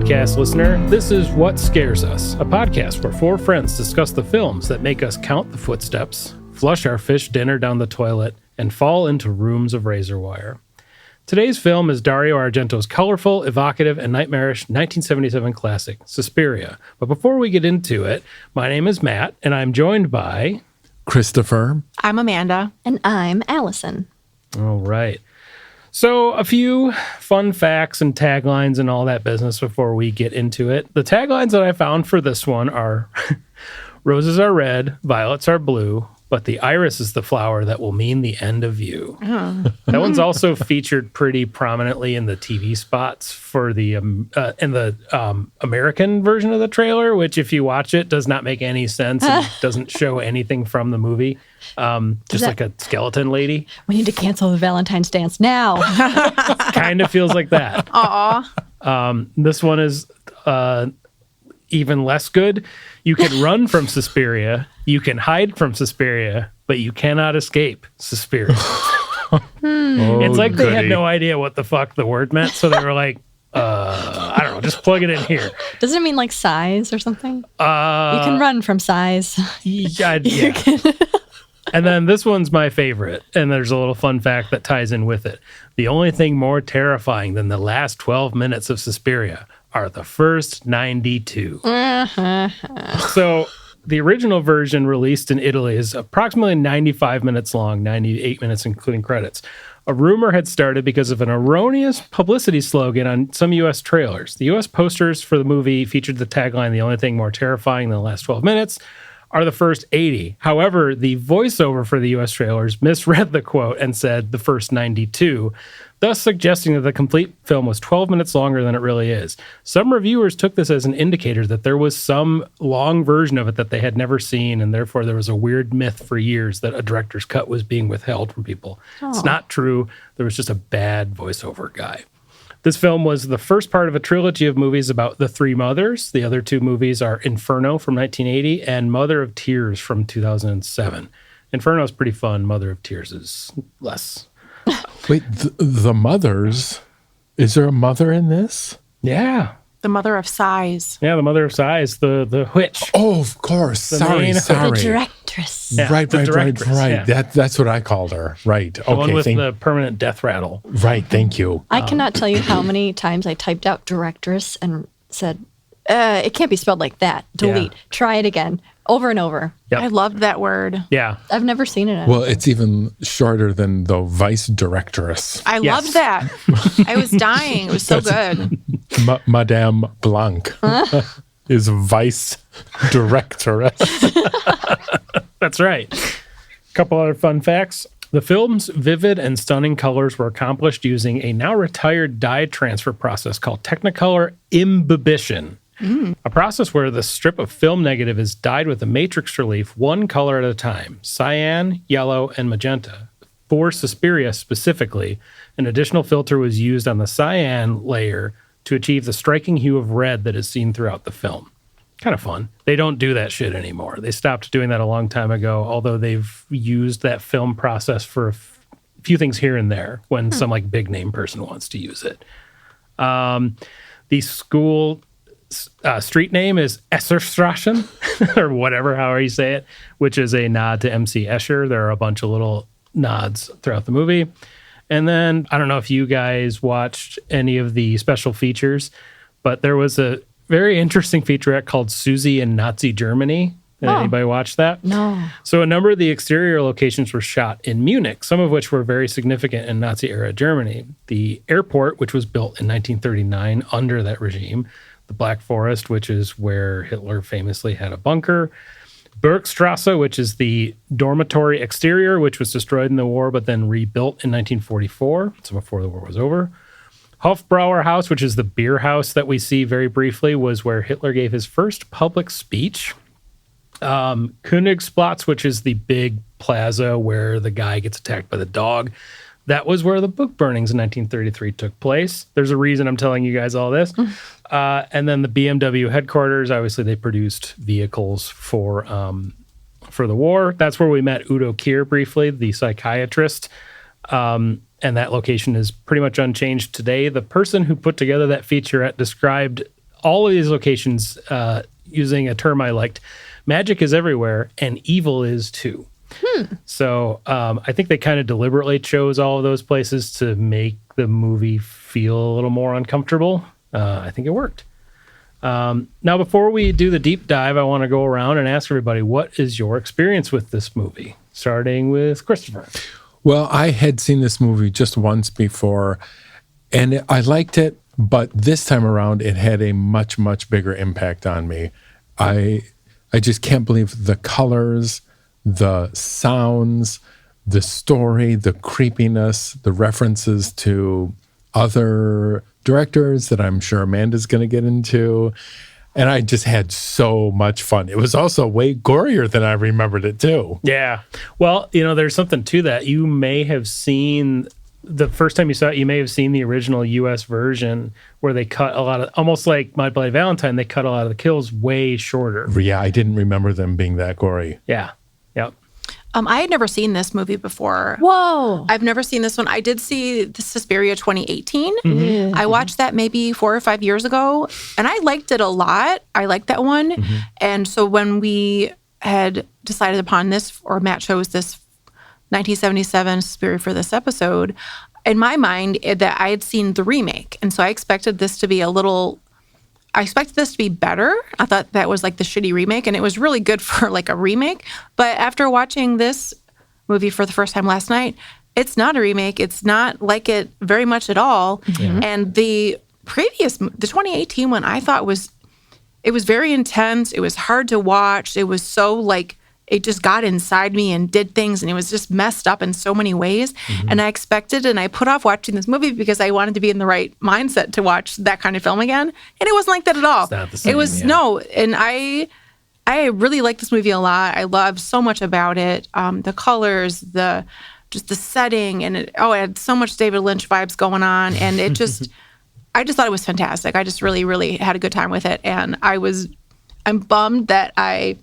podcast listener. This is What Scares Us, a podcast where four friends discuss the films that make us count the footsteps, flush our fish dinner down the toilet, and fall into rooms of razor wire. Today's film is Dario Argento's colorful, evocative, and nightmarish 1977 classic, Suspiria. But before we get into it, my name is Matt, and I'm joined by... Christopher. I'm Amanda. And I'm Allison. All right. So a few fun facts and taglines and all that business before we get into it. The taglines that I found for this one are roses are red, violets are blue, but the iris is the flower that will mean the end of you. Oh. That one's also featured pretty prominently in the TV spots for the American version of the trailer, which if you watch it does not make any sense and doesn't show anything from the movie. Just like a skeleton lady. We need to cancel the Valentine's dance now. Kind of feels like that. Aw. This one is even less good. You can run from Suspiria. You can hide from Suspiria, but you cannot escape Suspiria. It's like they had no idea what the fuck the word meant, so they were like, I don't know, just plug it in here. Doesn't it mean like size or something? You can run from size. Yeah. And then this one's my favorite, and there's a little fun fact that ties in with it. The only thing more terrifying than the last 12 minutes of Suspiria are the first 92. So the original version released in Italy is approximately 95 minutes long, 98 minutes including credits. A rumor had started because of an erroneous publicity slogan on some U.S. trailers. The U.S. posters for the movie featured the tagline, "The only thing more terrifying than the last 12 minutes are the first 80. However, the voiceover for the U.S. trailers misread the quote and said the first 92, thus suggesting that the complete film was 12 minutes longer than it really is. Some reviewers took this as an indicator that there was some long version of it that they had never seen, and therefore there was a weird myth for years that a director's cut was being withheld from people. Oh. It's not true. There was just a bad voiceover guy. This film was the first part of a trilogy of movies about the three mothers. The other two movies are Inferno from 1980 and Mother of Tears from 2007. Inferno is pretty fun. Mother of Tears is less. Wait, the mothers? Is there a mother in this? Yeah. The mother of sighs. Yeah, the mother of sighs, the witch. Oh, of course. Sorry. The directress. Yeah, Right. Yeah. That's what I called her. Right. The one with the permanent death rattle. Right, thank you. I cannot tell you how many times I typed out directress and said, it can't be spelled like that. Delete. Yeah. Try it again. Over and over. Yep. I loved that word. Yeah. I've never seen it. Well, it's even shorter than the vice directress. I loved that. I was dying. It was so good. Madame Blanc is vice directress. That's right. A couple other fun facts. The film's vivid and stunning colors were accomplished using a now retired dye transfer process called Technicolor imbibition. A process where the strip of film negative is dyed with a matrix relief one color at a time, cyan, yellow, and magenta. For Suspiria specifically, an additional filter was used on the cyan layer to achieve the striking hue of red that is seen throughout the film. Kind of fun. They don't do that shit anymore. They stopped doing that a long time ago, although they've used that film process for a few things here and there when some like big name person wants to use it. The school... street name is Esserstrassen, or whatever, however you say it, which is a nod to MC Escher. There are a bunch of little nods throughout the movie. And then, I don't know if you guys watched any of the special features, but there was a very interesting featurette called Susie in Nazi Germany. Did anybody watch that? No. So a number of the exterior locations were shot in Munich, some of which were very significant in Nazi-era Germany. The airport, which was built in 1939 under that regime, the Black Forest, which is where Hitler famously had a bunker. Bergstrasse, which is the dormitory exterior, which was destroyed in the war, but then rebuilt in 1944, so before the war was over. Hofbrauer House, which is the beer house that we see very briefly, was where Hitler gave his first public speech. Königsplatz, which is the big plaza where the guy gets attacked by the dog. That was where the book burnings in 1933 took place. There's a reason I'm telling you guys all this. And then the BMW headquarters, obviously they produced vehicles for the war. That's where we met Udo Kier briefly, the psychiatrist. And that location is pretty much unchanged today. The person who put together that featurette described all of these locations, using a term I liked, magic is everywhere and evil is too. So I think they kind of deliberately chose all of those places to make the movie feel a little more uncomfortable. I think it worked. Now, before we do the deep dive, I want to go around and ask everybody, what is your experience with this movie? Starting with Christopher. Well, I had seen this movie just once before, and I liked it, but this time around, it had a much, much bigger impact on me. I just can't believe the colors, the sounds, the story, the creepiness, the references to other directors that I'm sure Amanda's going to get into. And I just had so much fun. It was also way gorier than I remembered it too. Yeah. Well, there's something to that. You may have seen, the first time you saw it, you may have seen the original US version where they cut a lot of, almost like My Bloody Valentine, they cut a lot of the kills way shorter. Yeah, I didn't remember them being that gory. Yeah. Yep. I had never seen this movie before. Whoa. I've never seen this one. I did see the Suspiria 2018. I watched that maybe 4 or 5 years ago, and I liked it a lot. I liked that one. And so when we had decided upon this, or Matt chose this 1977 Suspiria for this episode, in my mind, that I had seen the remake. And so I expected this to be better. I thought that was like the shitty remake, and it was really good for like a remake. But after watching this movie for the first time last night, it's not a remake. It's not like it very much at all. And the 2018 one, I thought it was very intense. It was hard to watch. It was so like, it just got inside me and did things, and it was just messed up in so many ways. And I expected, and I put off watching this movie because I wanted to be in the right mindset to watch that kind of film again. And it wasn't like that at all. It's not the same, it was, no. And I really like this movie a lot. I love so much about it. The colors, just the setting, and it had so much David Lynch vibes going on. And it just, I just thought it was fantastic. I just really, really had a good time with it. And I'm bummed that I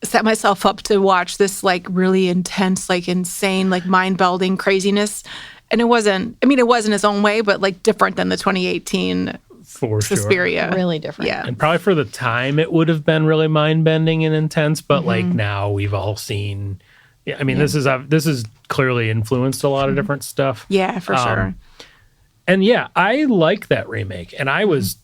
set myself up to watch this like really intense, like insane, like mind-bending craziness. And it wasn't its own way, but like different than the 2018 For Suspiria. sure. Really different. Yeah. And probably for the time, it would have been really mind-bending and intense. But like now we've all seen, this is clearly influenced a lot of different stuff. Yeah, for sure. And yeah, I like that remake. And I was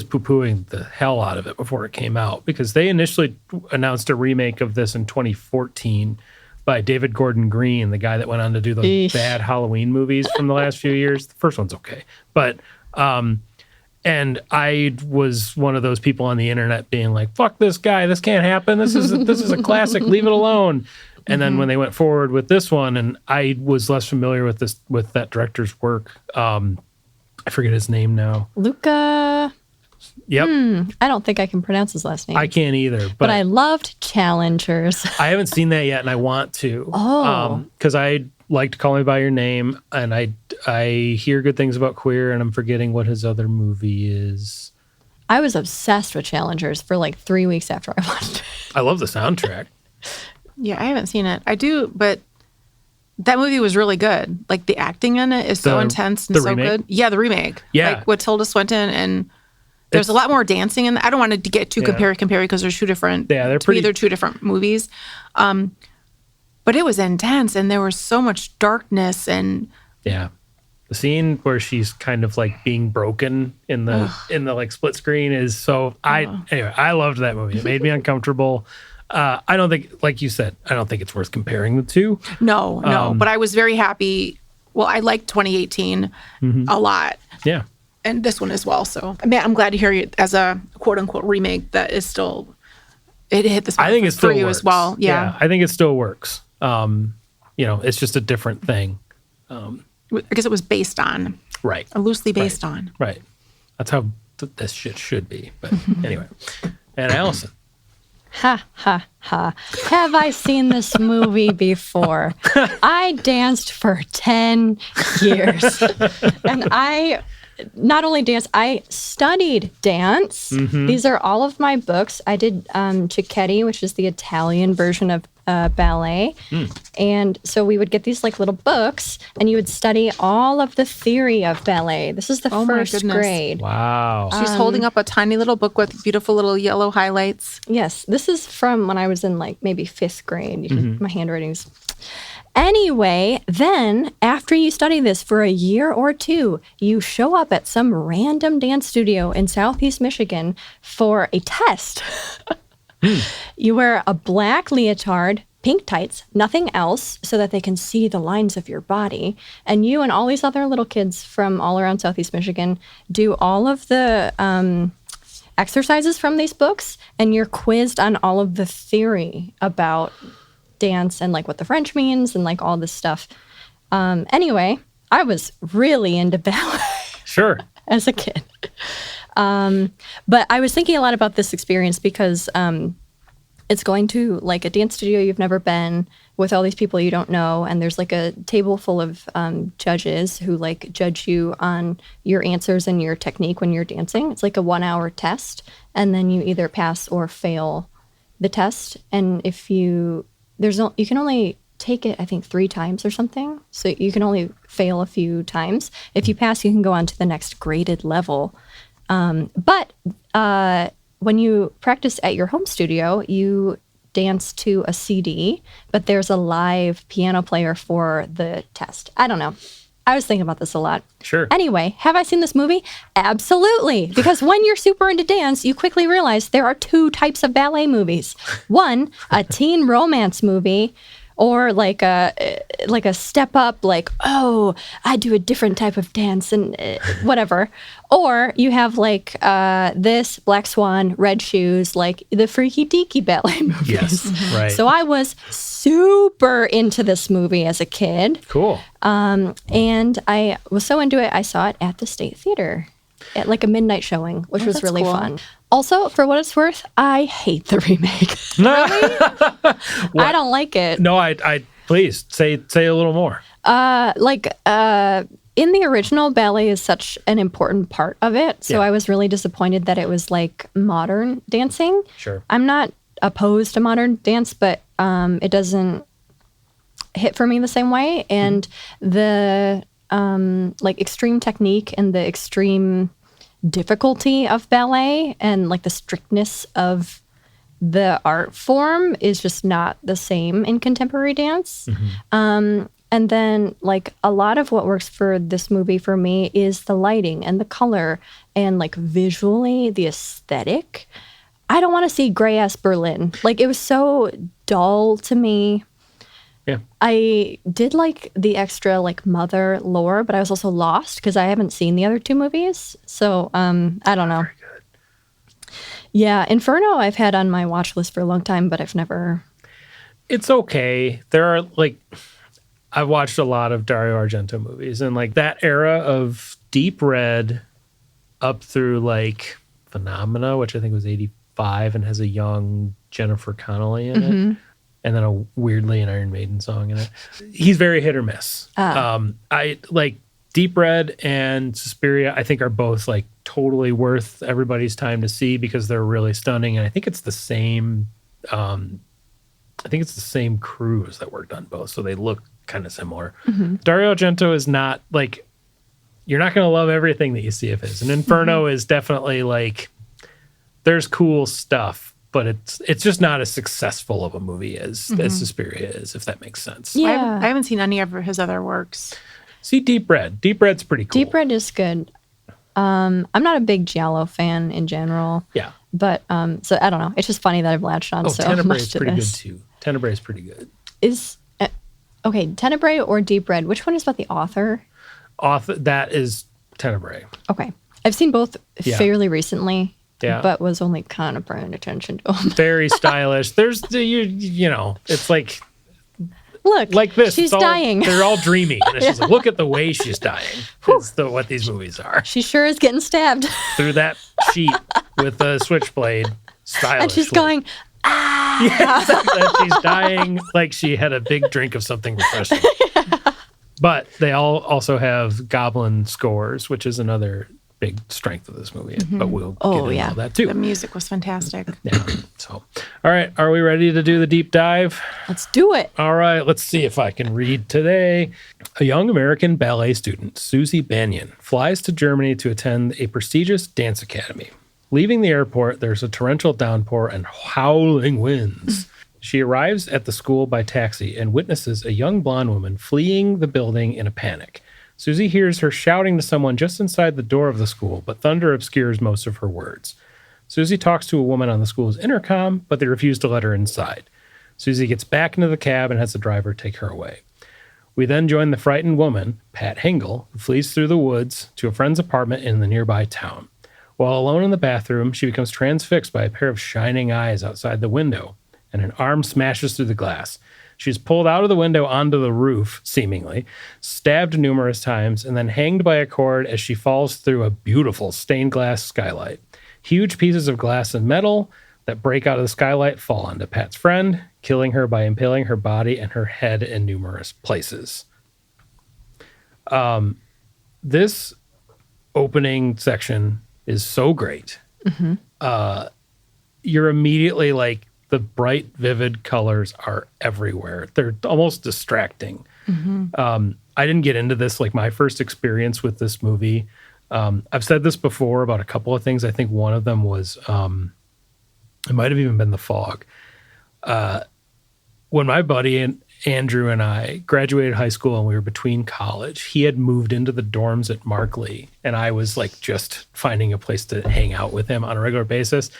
poo-pooing the hell out of it before it came out, because they initially announced a remake of this in 2014 by David Gordon Green, the guy that went on to do those bad Halloween movies from the last few years. The first one's okay. But, and I was one of those people on the internet being like, fuck this guy, this can't happen. This is a classic, leave it alone. And then when they went forward with this one, and I was less familiar with that director's work, I forget his name now. Luca. Yep. I don't think I can pronounce his last name. I can't either. But I loved Challengers. I haven't seen that yet, and I want to. Oh. Because I liked Call Me By Your Name, and I hear good things about Queer, and I'm forgetting what his other movie is. I was obsessed with Challengers for like 3 weeks after I watched it. I love the soundtrack. Yeah, I haven't seen it. I do, but that movie was really good. Like the acting in it is so intense and so remake? good. Yeah, the remake. Yeah. Like with Tilda Swinton, and there's a lot more dancing in. I don't want to get too compare because there's two different. Yeah, they're two different movies. But it was intense, and there was so much darkness and. Yeah, the scene where she's kind of like being broken in the like split screen is so. Anyway, I loved that movie. It made me uncomfortable. I don't think, like you said, I don't think it's worth comparing the two. No, but I was very happy. Well, I liked 2018 a lot. Yeah. And this one as well. So, I'm glad to hear you as a quote unquote remake that is still, it hit the spot I think it still for you works as well. Yeah. I think it still works. It's just a different thing. I guess it was based on. Right. Loosely based on. Right. That's how this shit should be. But anyway. And Allison. Ha, ha, ha. Have I seen this movie before? I danced for 10 years. And I not only dance, I studied dance. These are all of my books. I did Cicchetti, which is the Italian version of ballet. And so we would get these like little books and you would study all of the theory of ballet. This is the first grade. Wow. She's holding up a tiny little book with beautiful little yellow highlights. Yes, this is from when I was in like maybe 5th grade. My handwriting's... Anyway, then after you study this for a year or 2, you show up at some random dance studio in Southeast Michigan for a test. You wear a black leotard, pink tights, nothing else, so that they can see the lines of your body. And you and all these other little kids from all around Southeast Michigan do all of the exercises from these books, and you're quizzed on all of the theory about dance and like what the French means and like all this stuff. Anyway, I was really into ballet. Sure. As a kid. But I was thinking a lot about this experience because it's going to like a dance studio you've never been with all these people you don't know. And there's like a table full of judges who like judge you on your answers and your technique when you're dancing. It's like a 1-hour test. And then you either pass or fail the test. And if you can only take it, I think, 3 times or something. So you can only fail a few times. If you pass, you can go on to the next graded level. But when you practice at your home studio, you dance to a CD, but there's a live piano player for the test. I don't know. I was thinking about this a lot. Sure. Anyway, have I seen this movie? Absolutely. Because when you're super into dance, you quickly realize there are 2 types of ballet movies. One, a teen romance movie, or like a step up, like, oh, I do a different type of dance and whatever. Or you have like this, Black Swan, Red Shoes, like the freaky deaky ballet movies. Yes, right. So I was super into this movie as a kid. Cool. And I was so into it, I saw it at the State Theater at like a midnight showing, which was really fun. Also, for what it's worth, I hate the remake. Really? I don't like it. No, I please say a little more. In the original, ballet is such an important part of it. So I was really disappointed that it was like modern dancing. Sure. I'm not opposed to modern dance, but it doesn't hit for me the same way. And the like extreme technique and the extreme difficulty of ballet and like the strictness of the art form is just not the same in contemporary dance. And then like a lot of what works for this movie for me is the lighting and the color and like visually the aesthetic. I don't want to see gray ass Berlin. Like it was so dull to me. Yeah. I did like the extra like mother lore, but I was also lost because I haven't seen the other 2 movies. So I don't know. Very good. Yeah, Inferno I've had on my watch list for a long time, but I've never. It's okay. There are like, I've watched a lot of Dario Argento movies, and like that era of Deep Red up through like Phenomena, which I think was 85 and has a young Jennifer Connelly in it. And then a weirdly an Iron Maiden song in it. He's very hit or miss. I like Deep Red and Suspiria, I think are both like totally worth everybody's time to see because they're really stunning. And I think it's the same crews that worked on both. So they look kind of similar. Dario Argento is not like, you're not going to love everything that you see of his. And Inferno is definitely like, there's cool stuff, but it's just not as successful of a movie as Suspiria is, if that makes sense. Yeah. I haven't seen any of his other works. See Deep Red. Deep Red's pretty cool. Deep Red is good. I'm not a big Giallo fan in general. Yeah. But so I don't know. It's just funny that I've latched on so Tenebrae much is to pretty this. good too. Tenebrae is pretty good. Okay, Tenebrae or Deep Red? Which one is about the author? That is Tenebrae. Okay, I've seen both fairly recently. Yeah. But was only kind of paying attention to them. Very stylish. There's you know, it's like Look, like this. She's it's all, dying. They're all dreamy. And it's just like, look at the way she's dying. That's what these movies are. She sure is getting stabbed. Through that sheet with a switchblade. Stylishly. And she's going, Yes, and she's dying like she had a big drink of something refreshing. But they all also have goblin scores, which is another big strength of this movie. But we'll get into all that too. The music was fantastic. Yeah. So, all right. Are we ready to do the deep dive? Let's do it. All right. Let's see if I can read today. A young American ballet student, Susie Banyan, flies to Germany to attend a prestigious dance academy. Leaving the airport, there's a torrential downpour and howling winds. She arrives at the school by taxi and witnesses a young blonde woman fleeing the building in a panic. Susie hears her shouting to someone just inside the door of the school, but thunder obscures most of her words. Susie talks to a woman on the school's intercom, but they refuse to let her inside. Susie gets back into the cab and has the driver take her away. We then join the frightened woman, Pat Hingle, who flees through the woods to a friend's apartment in the nearby town. While alone in the bathroom, she becomes transfixed by a pair of shining eyes outside the window, and an arm smashes through the glass. She's pulled out of the window onto the roof, seemingly, stabbed numerous times, and then hanged by a cord as she falls through a beautiful stained glass skylight. Huge pieces of glass and metal that break out of the skylight fall onto Pat's friend, killing her by impaling her body and her head in numerous places. This opening section is so great. You're immediately like, the bright, vivid colors are everywhere. They're almost distracting. I didn't get into this, like my first experience with this movie. I've said this before about a couple of things. I think one of them was, it might have even been The Fog. When my buddy Andrew and I graduated high school and we were between college, he had moved into the dorms at Markley, and I was like just finding a place to hang out with him on a regular basis.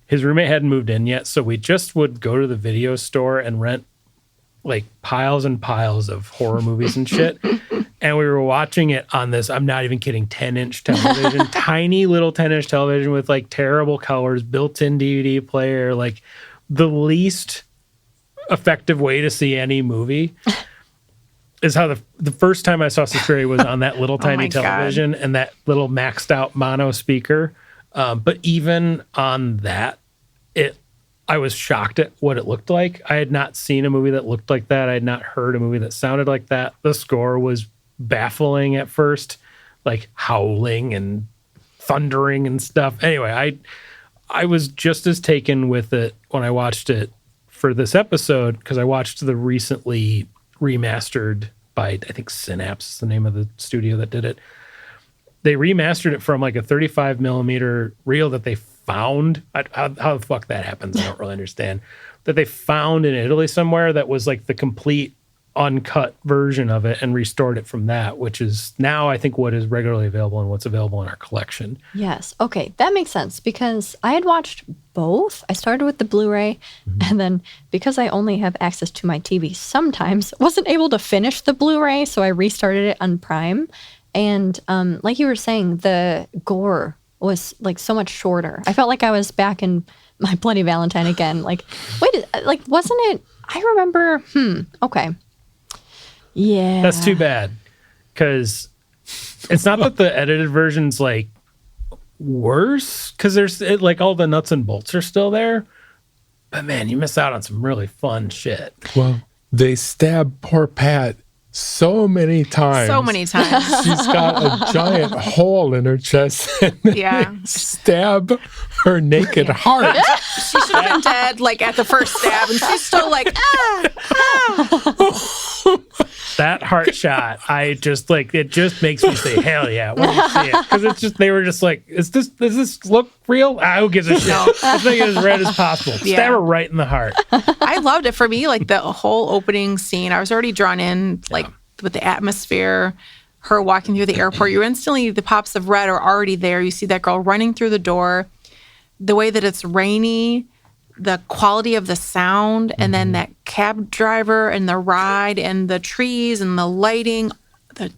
His roommate hadn't moved in yet, so we just would go to the video store and rent like piles and piles of horror movies and shit. And we were watching it on this, I'm not even kidding, 10-inch television, tiny little 10-inch television with like terrible colors, built-in DVD player, like the least effective way to see any movie. Is how the first time I saw Suspiria was on that little tiny television and that little maxed out mono speaker. But even on that, I was shocked at what it looked like. I had not seen a movie that looked like that. I had not heard a movie that sounded like that. The score was baffling at first, like howling and thundering and stuff. Anyway, I was just as taken with it when I watched it for this episode, because I watched the recently remastered by, I think Synapse is the name of the studio that did it. They remastered it from like a 35 millimeter reel that they found. How the fuck that happens, I don't really understand. That they found in Italy somewhere that was like the complete uncut version of it and restored it from that, which is now I think what is regularly available and what's available in our collection. Yes. Okay. That makes sense because I had watched both. I started with the Blu-ray and then because I only have access to my TV sometimes, wasn't able to finish the Blu-ray. So I restarted it on Prime. And like you were saying, the gore was like so much shorter. I felt like I was back in My Bloody Valentine again. Like, wait, like wasn't it? I remember. Okay. Yeah. That's too bad because it's not that the edited version's like worse because there's like all the nuts and bolts are still there. But man, you miss out on some really fun shit. Well, they stab poor Pat so many times. So many times. She's got a giant hole in her chest. And they stab her naked heart. She should have been dead like at the first stab, and she's still like, That heart shot, I just like, it just makes me say, hell yeah, when you see it. Because it's just, they were just like, does this look real? Who gives a shit? Let's make it as red as possible. Stab her right in the heart. I loved it. For me, like the whole opening scene, I was already drawn in, like with the atmosphere, her walking through the airport. You instantly, the pops of red are already there. You see that girl running through the door, the way that it's rainy, the quality of the sound, and then that cab driver and the ride and the trees and the lighting, the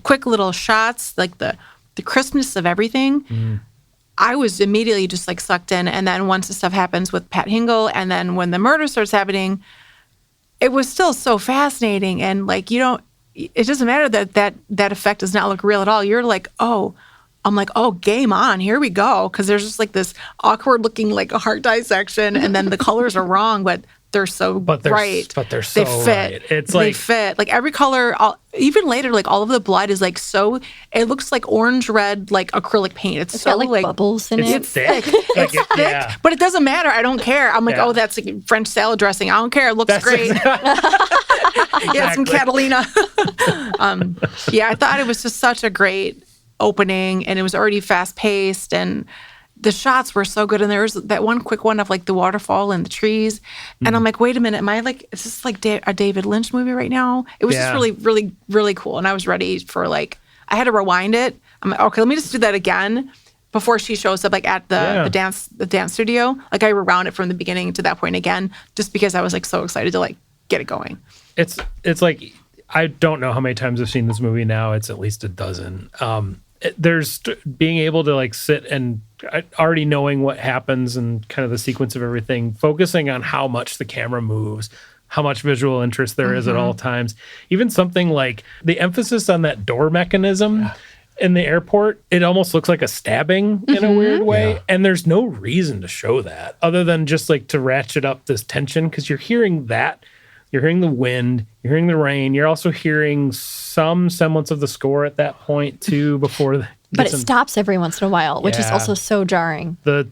quick little shots, like the crispness of everything. I was immediately just like sucked in. And then once the stuff happens with Pat Hingle, and then when the murder starts happening, it was still so fascinating. And like, it doesn't matter that effect does not look real at all. You're like, I'm like, game on, here we go. Because there's just like this awkward looking like a heart dissection, and then the colors are wrong, but they're so but bright. But they're so they fit. right. It's they like fit. Like every color, even later, like all of the blood is like so. It looks like orange red, like acrylic paint. It's so got like bubbles in it. it's thick. Like It's thick, but it doesn't matter. I don't care. I'm like, Yeah. oh, that's like French salad dressing. I don't care. It looks great. Yeah, some Exactly. Catalina. Yeah, I thought it was just such a great opening, and it was already fast paced, and the shots were so good. And there was that one quick one of like the waterfall and the trees, and I'm like, wait a minute, am I like, is this like a David Lynch movie right now? It was just Yeah. really, really, really cool, and I was ready for like, I had to rewind it. I'm like, okay, let me just do that again before she shows up like at the dance studio. Like I rewound it from the beginning to that point again, just because I was like so excited to like get it going. It's like, I don't know how many times I've seen this movie now. It's at least a dozen. There's being able to like sit and already knowing what happens and kind of the sequence of everything, focusing on how much the camera moves, how much visual interest there is at all times. Even something like the emphasis on that door mechanism in the airport, it almost looks like a stabbing in a weird way. Yeah. And there's no reason to show that other than just like to ratchet up this tension, because you're hearing that. You're hearing the wind, you're hearing the rain, you're also hearing some semblance of the score at that point too before But it stops every once in a while, which is Yeah. also so jarring. the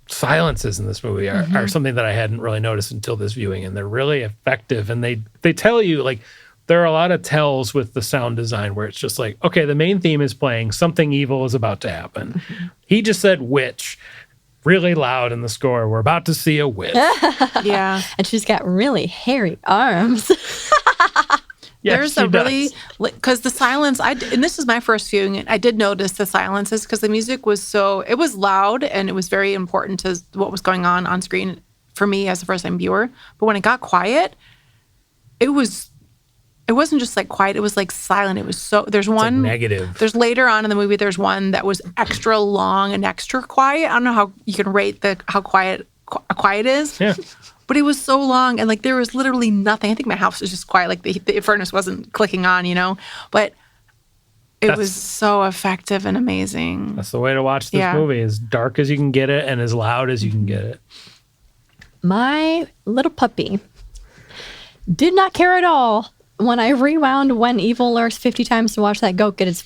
silences in this movie are something that I hadn't really noticed until this viewing, and they're really effective. And they tell you, like, there are a lot of tells with the sound design where it's just like, okay, the main theme is playing, something evil is about to happen. He just said witch really loud in the score. We're about to see a witch. Yeah. And she's got really hairy arms. Yes, There's she a really, does. because the silence, and this is my first viewing, and I did notice the silences because the music was it was loud and it was very important to what was going on screen for me as a first time viewer. But when it got quiet, it wasn't just like quiet, it was like silent. It was there's one negative. There's later on in the movie, there's one that was extra long and extra quiet. I don't know how you can rate how quiet is. Yeah. But it was so long, and like there was literally nothing. I think my house was just quiet, like the furnace wasn't clicking on, But it was so effective and amazing. That's the way to watch this movie, as dark as you can get it and as loud as you can get it. My little puppy did not care at all when I rewound When Evil Lurks 50 times to watch that goat get his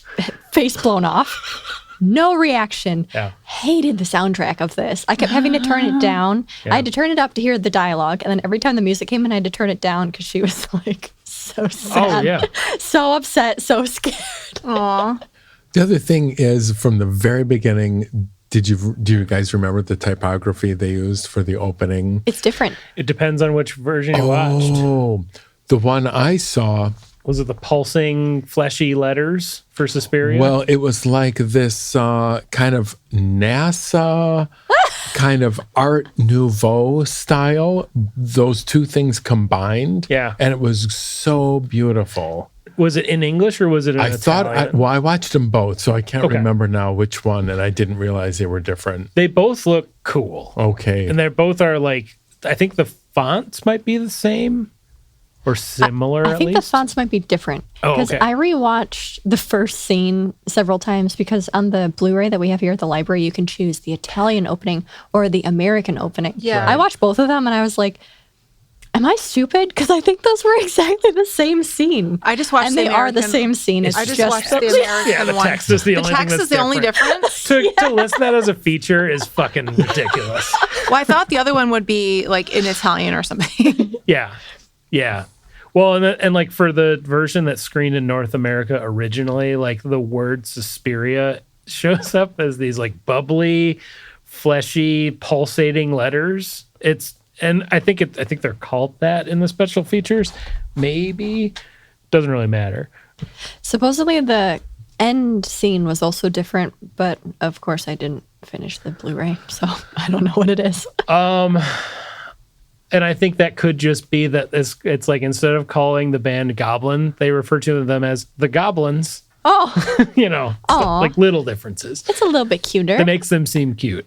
face blown off. No reaction. Yeah. Hated the soundtrack of this. I kept having to turn it down. Yeah. I had to turn it up to hear the dialogue. And then every time the music came in, I had to turn it down because she was like so sad. Oh, yeah. So upset, so scared. Aw. The other thing is, from the very beginning, do you guys remember the typography they used for the opening? It's different. It depends on which version you watched. Oh, the one I saw, Was it the pulsing, fleshy letters for Suspiria? well, it was like this kind of NASA, kind of Art Nouveau style. Those two things combined. Yeah. And it was so beautiful. Was it in English or was it in I thought, Italian? I watched them both, so I can't Okay. remember now which one, and I didn't realize they were different. They both look cool. Okay. And they both are like, I think the fonts might be the same or similar I at think least. the fonts might be different. Oh, Because okay. I rewatched the first scene several times because on the Blu-ray that we have here at the library, you can choose the Italian opening or the American opening. Yeah. I watched both of them and I was like, am I stupid? Because I think those were exactly the same scene. I just watched and the they are the American- same scene. It's I just just watched the American Yeah, the one. text is the only thing text that's is the only different. difference. to list that as a feature is fucking ridiculous. Well, I thought the other one would be like in Italian or something. Yeah. Yeah. Well, and like for the version that screened in North America originally, like the word Suspiria shows up as these like bubbly, fleshy, pulsating letters. And I think they're called that in the special features. Maybe. Doesn't really matter. Supposedly the end scene was also different, but of course I didn't finish the Blu-ray, so I don't know what it is. And I think that could just be that it's like instead of calling the band Goblin, they refer to them as the Goblins. Oh, Aw. Like little differences. it's a little bit cuter. That makes them seem cute.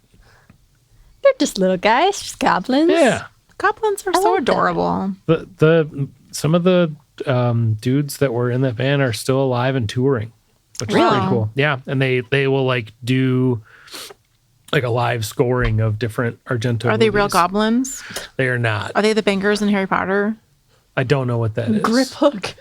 They're just little guys, just goblins. Yeah. Goblins are I so like that. adorable. Some of the dudes that were in that band are still alive and touring, which is Really? pretty cool. Yeah, and they will like do like a live scoring of different Argento Are they real movies. goblins? They are not. Are they the bangers in Harry Potter? I don't know what that is. Grip hook.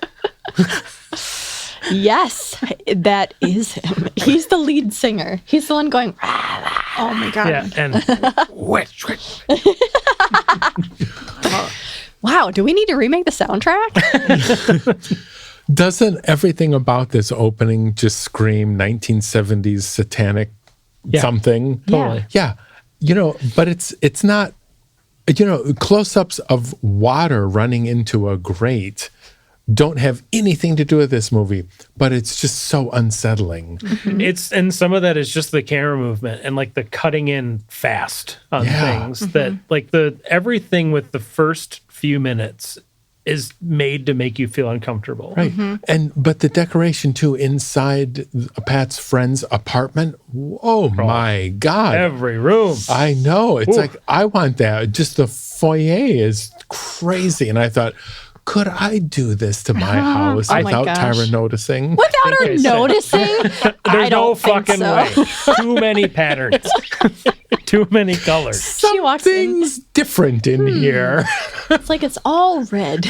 Yes, that is him. He's the lead singer. He's the one going, Oh my god. Yeah, and which wow, do we need to remake the soundtrack? Doesn't everything about this opening just scream 1970s satanic something? totally. Yeah. But it's not, close-ups of water running into a grate don't have anything to do with this movie, but it's just so unsettling. It's and some of that is just the camera movement and like the cutting in fast on things that like the everything with the first few minutes is made to make you feel uncomfortable. Right. But the decoration too inside Pat's friend's apartment. Oh my God. Every room. I know. It's like, I want that. Just the foyer is crazy. And I thought, could I do this to my house Oh my without gosh. Tyra noticing? Without her noticing? There's I no don't think fucking so. way. Too many patterns. Too many colors. She walks in. Something's different in here. It's like it's all red.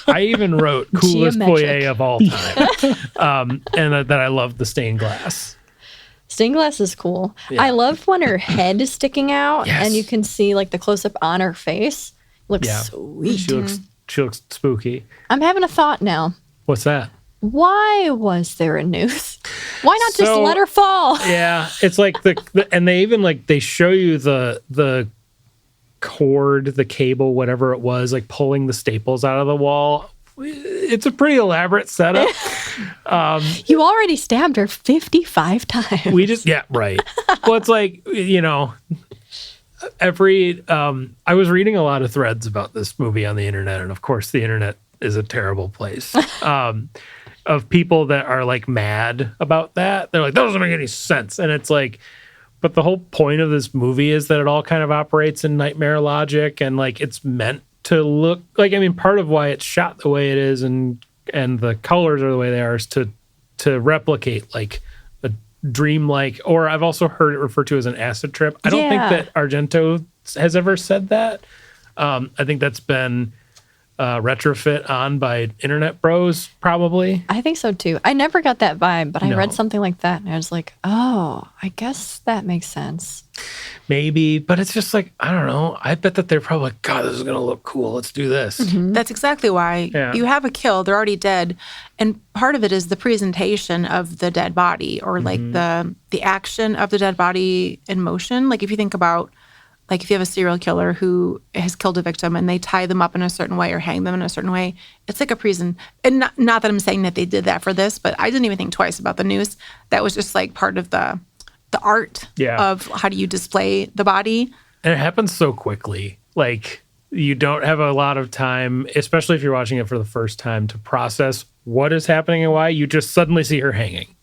I even wrote coolest Geometric. foyer of all time. And that I love the stained glass. Stained glass is cool. I love when her head is sticking out Yes. and you can see like the close up on her face. Looks Yeah. sweet. She looks spooky. I'm having a thought now. What's that? Why was there a noose? Why not just So- let her fall? Yeah, it's like and they even like they show you the cord, the cable, whatever it was, like pulling the staples out of the wall. It's a pretty elaborate setup. You already stabbed her 55 times. We just right. Well, it's like I was reading a lot of threads about this movie on the internet, and of course, the internet is a terrible place. Of people that are like mad about that. They're like, that doesn't make any sense. And it's like, but the whole point of this movie is that it all kind of operates in nightmare logic and like it's meant to look like, I mean, part of why it's shot the way it is and the colors are the way they are is to replicate like a dreamlike, or I've also heard it referred to as an acid trip. I don't think that Argento has ever said that. I think that's been retrofit on by internet bros, probably. I think so too. I never got that vibe, but I No. read something like that and I was like, oh, I guess that makes sense. Maybe, but it's just like, I don't know. I bet that they're probably like, God, this is going to look cool. Let's do this. That's exactly why Yeah. you have a kill. They're already dead, and part of it is the presentation of the dead body, or like the action of the dead body in motion. Like if you think about, like if you have a serial killer who has killed a victim and they tie them up in a certain way or hang them in a certain way, it's like a present. And not that I'm saying that they did that for this, but I didn't even think twice about the noose. That was just like part of the art of how do you display the body. And it happens so quickly. Like, you don't have a lot of time, especially if you're watching it for the first time, to process what is happening and why. You just suddenly see her hanging.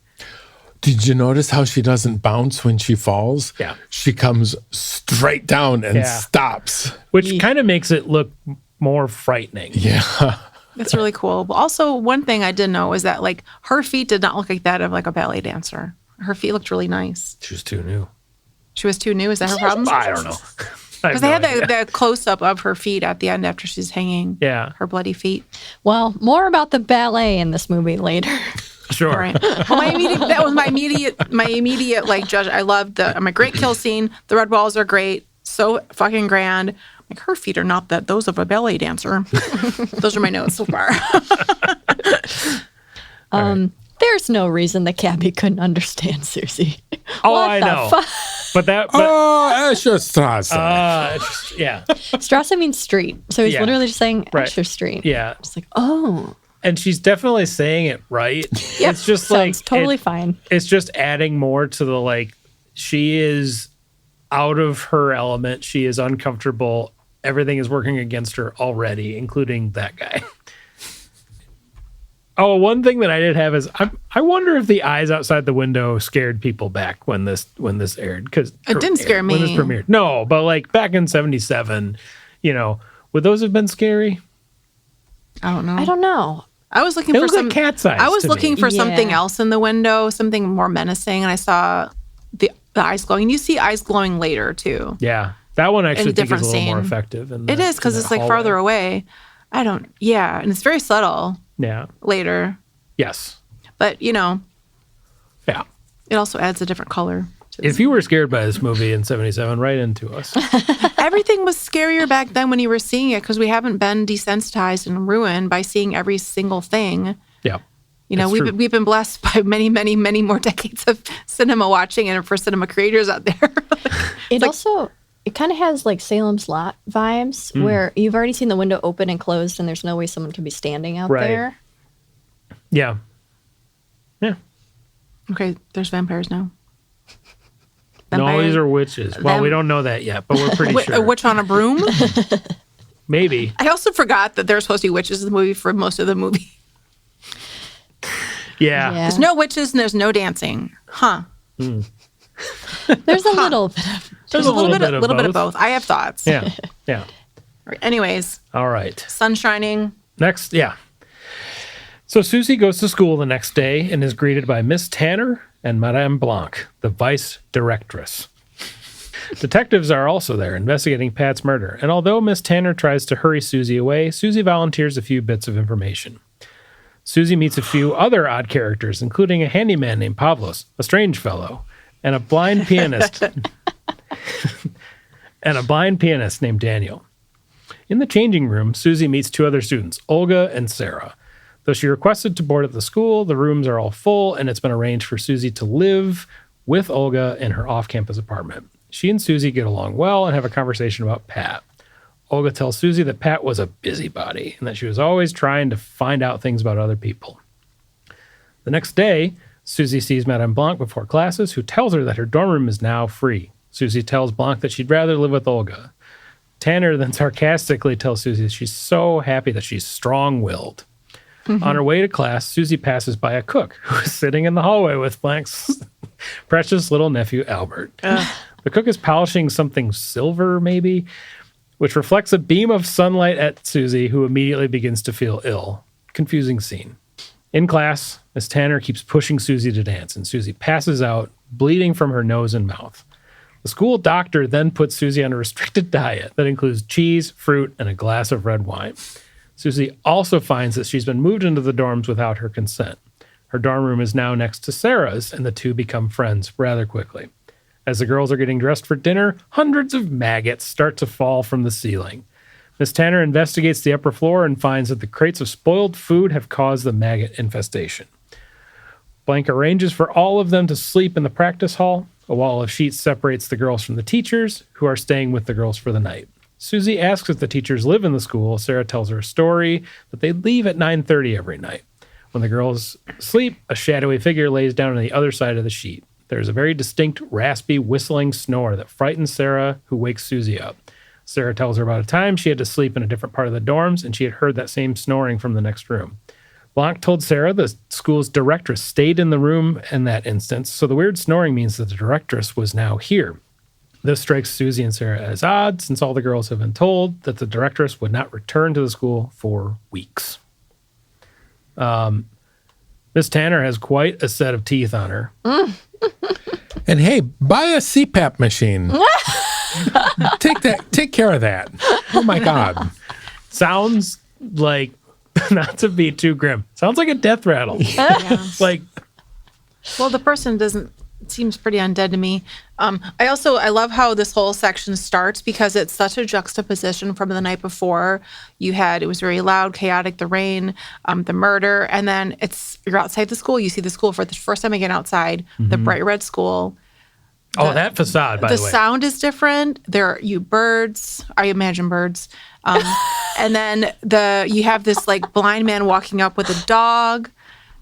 Did you notice how she doesn't bounce when she falls? Yeah. She comes straight down and stops. Which kind of makes it look more frightening. Yeah. It's really cool. But also, one thing I did know is that like her feet did not look like that of like a ballet dancer. Her feet looked really nice. She was too new. She was too new. Is that her problem? I don't know. Because they had the close up of her feet at the end after she's hanging. Yeah. Her bloody feet. Well, more about the ballet in this movie later. Sure. All right. Well, that was my immediate like judge. I loved a great kill scene. The red walls are great. So fucking grand. Like her feet are not those of a ballet dancer. Those are my notes so far. There's no reason the cabbie couldn't understand Susie. Oh, What I the know. fuck? But Oh, Escherstrasse. yeah. Strasse means street. So he's Yeah. literally just saying Right. Escher Street. Yeah. It's like, oh. And she's definitely saying it right. Yep. It's just Sounds like totally fine. It's just adding more to the like she is out of her element. She is uncomfortable. Everything is working against her already, including that guy. Oh, one thing that I did have is I wonder if the eyes outside the window scared people back when this aired, because It didn't scare when this me. premiered. No, but like back in '77, would those have been scary? I don't know. I don't know. I was looking It for looked like cat's eyes I was to looking me. for something Yeah. else in the window, something more menacing, and I saw the eyes glowing. You see eyes glowing later too. Yeah. That one actually I think is a different little more scene. effective. It is because it's like farther away. And it's very subtle Yeah. later. Yes. But, Yeah. it also adds a different color. If you were scared by this movie in 77, write into us. Everything was scarier back then when you were seeing it because we haven't been desensitized and ruined by seeing every single thing. Yeah. We've been blessed by many, many, many more decades of cinema watching and for cinema creators out there. It kind of has like Salem's Lot vibes where you've already seen the window open and closed and there's no way someone can be standing out there. Yeah. Yeah. Okay, there's vampires now. No, these are witches. Well, we don't know that yet, but we're pretty sure. A witch on a broom? Maybe. I also forgot that there's supposed to be witches in the movie for most of the movie. Yeah. There's no witches and there's no dancing. Huh. There's a little bit of There's a little bit of both. I have thoughts. Yeah. Yeah. Right. Anyways. All right. Sun shining. Next, yeah. So Susie goes to school the next day and is greeted by Miss Tanner and Madame Blanc, the vice directress. Detectives are also there investigating Pat's murder, and although Miss Tanner tries to hurry Susie away, Susie volunteers a few bits of information. Susie meets a few other odd characters, including a handyman named Pavlos, a strange fellow, and a blind pianist named Daniel. In the changing room, Susie meets two other students, Olga and Sarah. Though she requested to board at the school, the rooms are all full, and it's been arranged for Susie to live with Olga in her off-campus apartment. She and Susie get along well and have a conversation about Pat. Olga tells Susie that Pat was a busybody and that she was always trying to find out things about other people. The next day, Susie sees Madame Blanc before classes, who tells her that her dorm room is now free. Susie tells Blanc that she'd rather live with Olga. Tanner then sarcastically tells Susie that she's so happy that she's strong-willed. Mm-hmm. On her way to class, Susie passes by a cook who is sitting in the hallway with Blanc's precious little nephew, Albert. The cook is polishing something silver, maybe, which reflects a beam of sunlight at Susie, who immediately begins to feel ill. Confusing scene. In class, Miss Tanner keeps pushing Susie to dance, and Susie passes out, bleeding from her nose and mouth. The school doctor then puts Susie on a restricted diet that includes cheese, fruit, and a glass of red wine. Susie also finds that she's been moved into the dorms without her consent. Her dorm room is now next to Sarah's, and the two become friends rather quickly. As the girls are getting dressed for dinner, hundreds of maggots start to fall from the ceiling. Miss Tanner investigates the upper floor and finds that the crates of spoiled food have caused the maggot infestation. Blanc arranges for all of them to sleep in the practice hall. A wall of sheets separates the girls from the teachers, who are staying with the girls for the night. Susie asks if the teachers live in the school. Sarah tells her a story that they leave at 9:30 every night. When the girls sleep, a shadowy figure lays down on the other side of the sheet. There's a very distinct, raspy, whistling snore that frightens Sarah, who wakes Susie up. Sarah tells her about a time she had to sleep in a different part of the dorms, and she had heard that same snoring from the next room. Blanc told Sarah the school's directress stayed in the room in that instance, so the weird snoring means that the directress was now here. This strikes Susie and Sarah as odd, since all the girls have been told that the directress would not return to the school for weeks. Miss Tanner has quite a set of teeth on her. And hey, buy a CPAP machine. Take care of that. Oh my God. Sounds like, not to be too grim, sounds like a death rattle. Yeah. Like, well, the person seems pretty undead to me. I love how this whole section starts because it's such a juxtaposition from the night before. It was very loud, chaotic, the rain, the murder, and then you're outside the school. You see the school for the first time again outside, the bright red school. that facade, by the way. The sound is different. There are birds. I imagine birds. And then you have this like blind man walking up with a dog.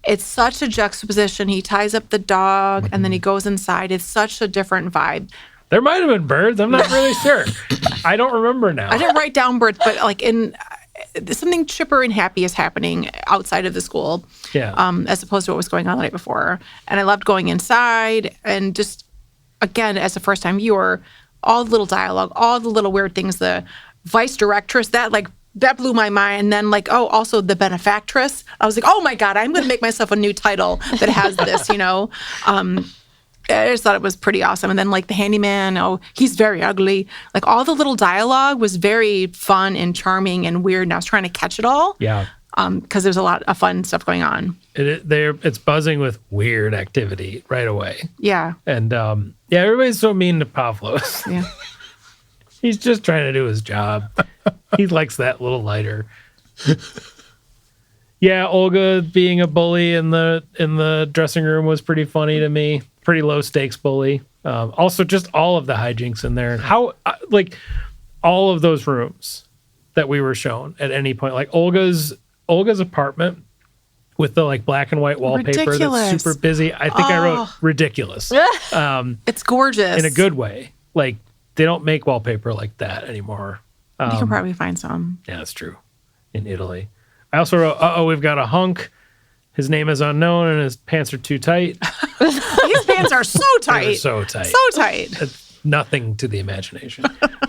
It's such a juxtaposition. He ties up the dog and then he goes inside. It's such a different vibe. There might have been birds. I'm not really sure. I don't remember now. I didn't write down birds, but like something chipper and happy is happening outside of the school. Yeah. As opposed to what was going on the night before. And I loved going inside and just, again, as a first-time viewer, all the little dialogue, all the little weird things, the vice directress, that blew my mind. And then also the benefactress. I was like, oh my God, I'm going to make myself a new title that has this, I just thought it was pretty awesome. And then like the handyman, oh, he's very ugly. Like all the little dialogue was very fun and charming and weird. And I was trying to catch it all. Yeah. Because there's a lot of fun stuff going on. It's buzzing with weird activity right away. Yeah. And everybody's so mean to Pavlos. Yeah. He's just trying to do his job. He likes that little lighter. Yeah, Olga being a bully in the dressing room was pretty funny to me. Pretty low stakes bully. Also, just all of the hijinks in there, and how like all of those rooms that we were shown at any point, like Olga's apartment with the like black and white wallpaper Ridiculous. that's super busy. I think I wrote ridiculous. It's gorgeous. In a good way. Like they don't make wallpaper like that anymore. You can probably find some. Yeah, that's true. In Italy. I also wrote, we've got a hunk. His name is unknown and his pants are too tight. His pants are so tight. They're so tight. So tight. It's nothing to the imagination.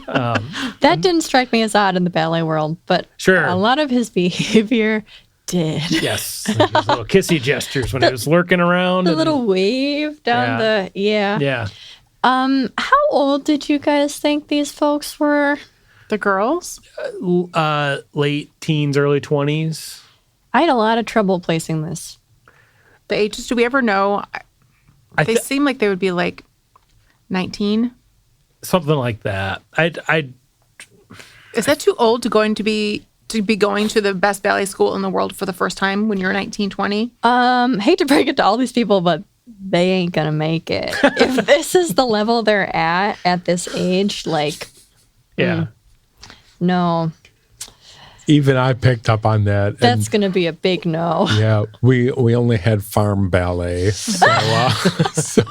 That didn't strike me as odd in the ballet world, but Sure. a lot of his behavior did. Yes. Like his little kissy gestures when he was lurking around. The little wave down Yeah. How old did you guys think these folks were? The girls? Late teens, early 20s. I had a lot of trouble placing this. The ages, do we ever know? They seem like they would be like 19. Something like that. Is that too old to be going to the best ballet school in the world for the first time when you're 19, 20? Hate to break it to all these people, but they ain't gonna make it. If this is the level they're at this age, like, Yeah. no, Even I picked up on that. that's gonna be a big no. Yeah, we only had farm ballet. So,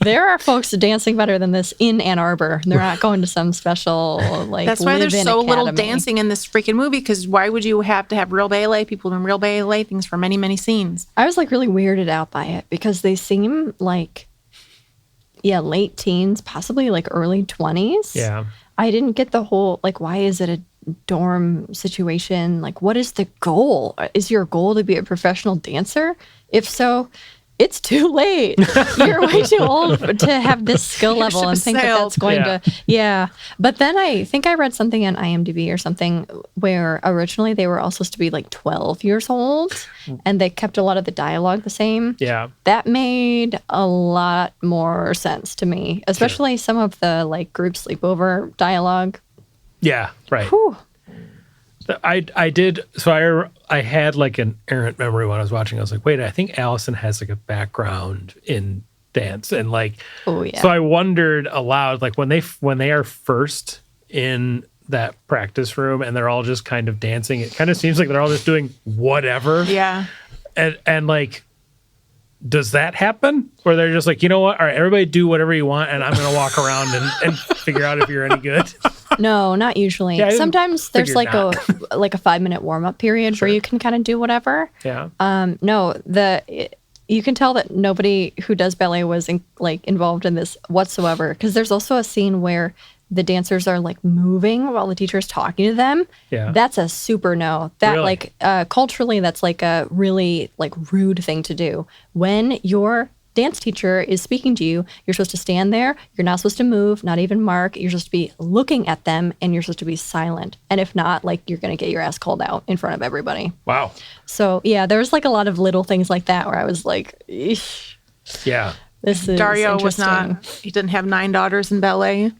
There are folks dancing better than this in Ann Arbor. They're not going to some special like. That's why there's live-in so little academy. dancing in this freaking movie, because why would you have to have real ballet people doing real ballet things for many, many scenes? I was like really weirded out by it because they seem like, late teens, possibly like early 20s. Yeah. I didn't get the whole, like, why is it a dorm situation? Like, what is the goal? Is your goal to be a professional dancer? If so, it's too late. You're way too old to have this skill level and think that that's going to, But then I think I read something on IMDb or something where originally they were all supposed to be like 12 years old and they kept a lot of the dialogue the same. Yeah. That made a lot more sense to me, especially some of the like group sleepover dialogue. Yeah. Right. Whew. I did. So I had like an errant memory when I was watching. I was like, wait, I think Allison has like a background in dance, and like, Oh, yeah. So I wondered aloud, like when they are first in that practice room and they're all just kind of dancing, it kind of seems like they're all just doing whatever. Yeah. And like, does that happen? Where they're just like, you know what? All right, everybody do whatever you want, and I'm going to walk around and figure out if you're any good. No, not usually. Yeah, I didn't Sometimes there's figure like not. a 5-minute warm up period where you can kind of do whatever. Yeah. No, you can tell that nobody who does ballet was involved in this whatsoever. Because there's also a scene where the dancers are like moving while the teacher's talking to them. Yeah. That's a super no. That Really? culturally, that's like a really like rude thing to do. When your dance teacher is speaking to you, you're supposed to stand there. You're not supposed to move, not even mark. You're supposed to be looking at them and you're supposed to be silent. And if not, like you're going to get your ass called out in front of everybody. Wow. So yeah, there's like a lot of little things like that where I was like, eesh, Yeah. this is Dario was interesting. not, he didn't have 9 daughters in ballet.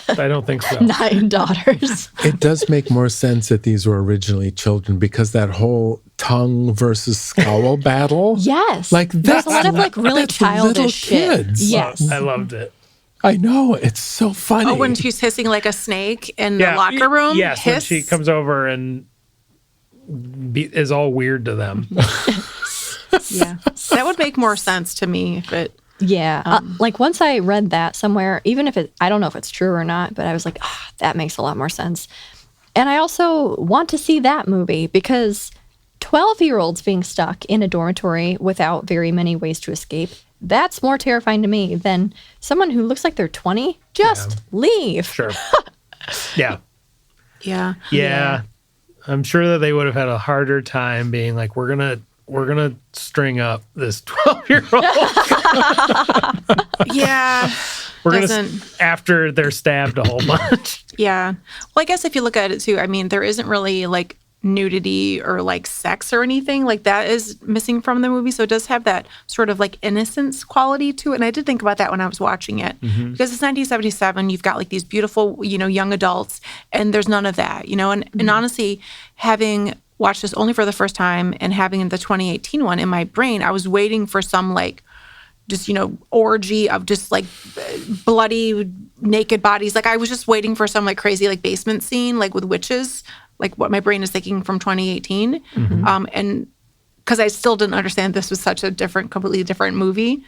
I don't think so. 9 daughters. it does make more sense that these were originally children because that whole tongue versus scowl battle. Yes. Like there's a lot of like really that's little childish shit. kids. Yes. I loved it. I know. It's so funny. Oh, when she's hissing like a snake in the locker room? Yes, when Hiss? she comes over and is all weird to them. Yeah. That would make more sense to me if it. Yeah. Like once I read that somewhere, even if I don't know if it's true or not, but I was like, that makes a lot more sense. And I also want to see that movie because 12-year-olds being stuck in a dormitory without very many ways to escape, that's more terrifying to me than someone who looks like they're 20. Just leave. Sure. Yeah. Yeah. Yeah. I'm sure that they would have had a harder time being like, we're gonna string up this 12-year-old. Yeah. We're Doesn't- after they're stabbed a whole bunch. Yeah. Well, I guess if you look at it too, I mean, there isn't really like nudity or like sex or anything like that is missing from the movie. So it does have that sort of like innocence quality to it. And I did think about that when I was watching it because it's 1977. You've got like these beautiful, young adults, and there's none of that, and honestly, having watched this only for the first time and having the 2018 one in my brain, I was waiting for some like just, orgy of just like bloody naked bodies. Like I was just waiting for some like crazy like basement scene, like with witches, like what my brain is thinking from 2018. And because I still didn't understand this was such a completely different movie.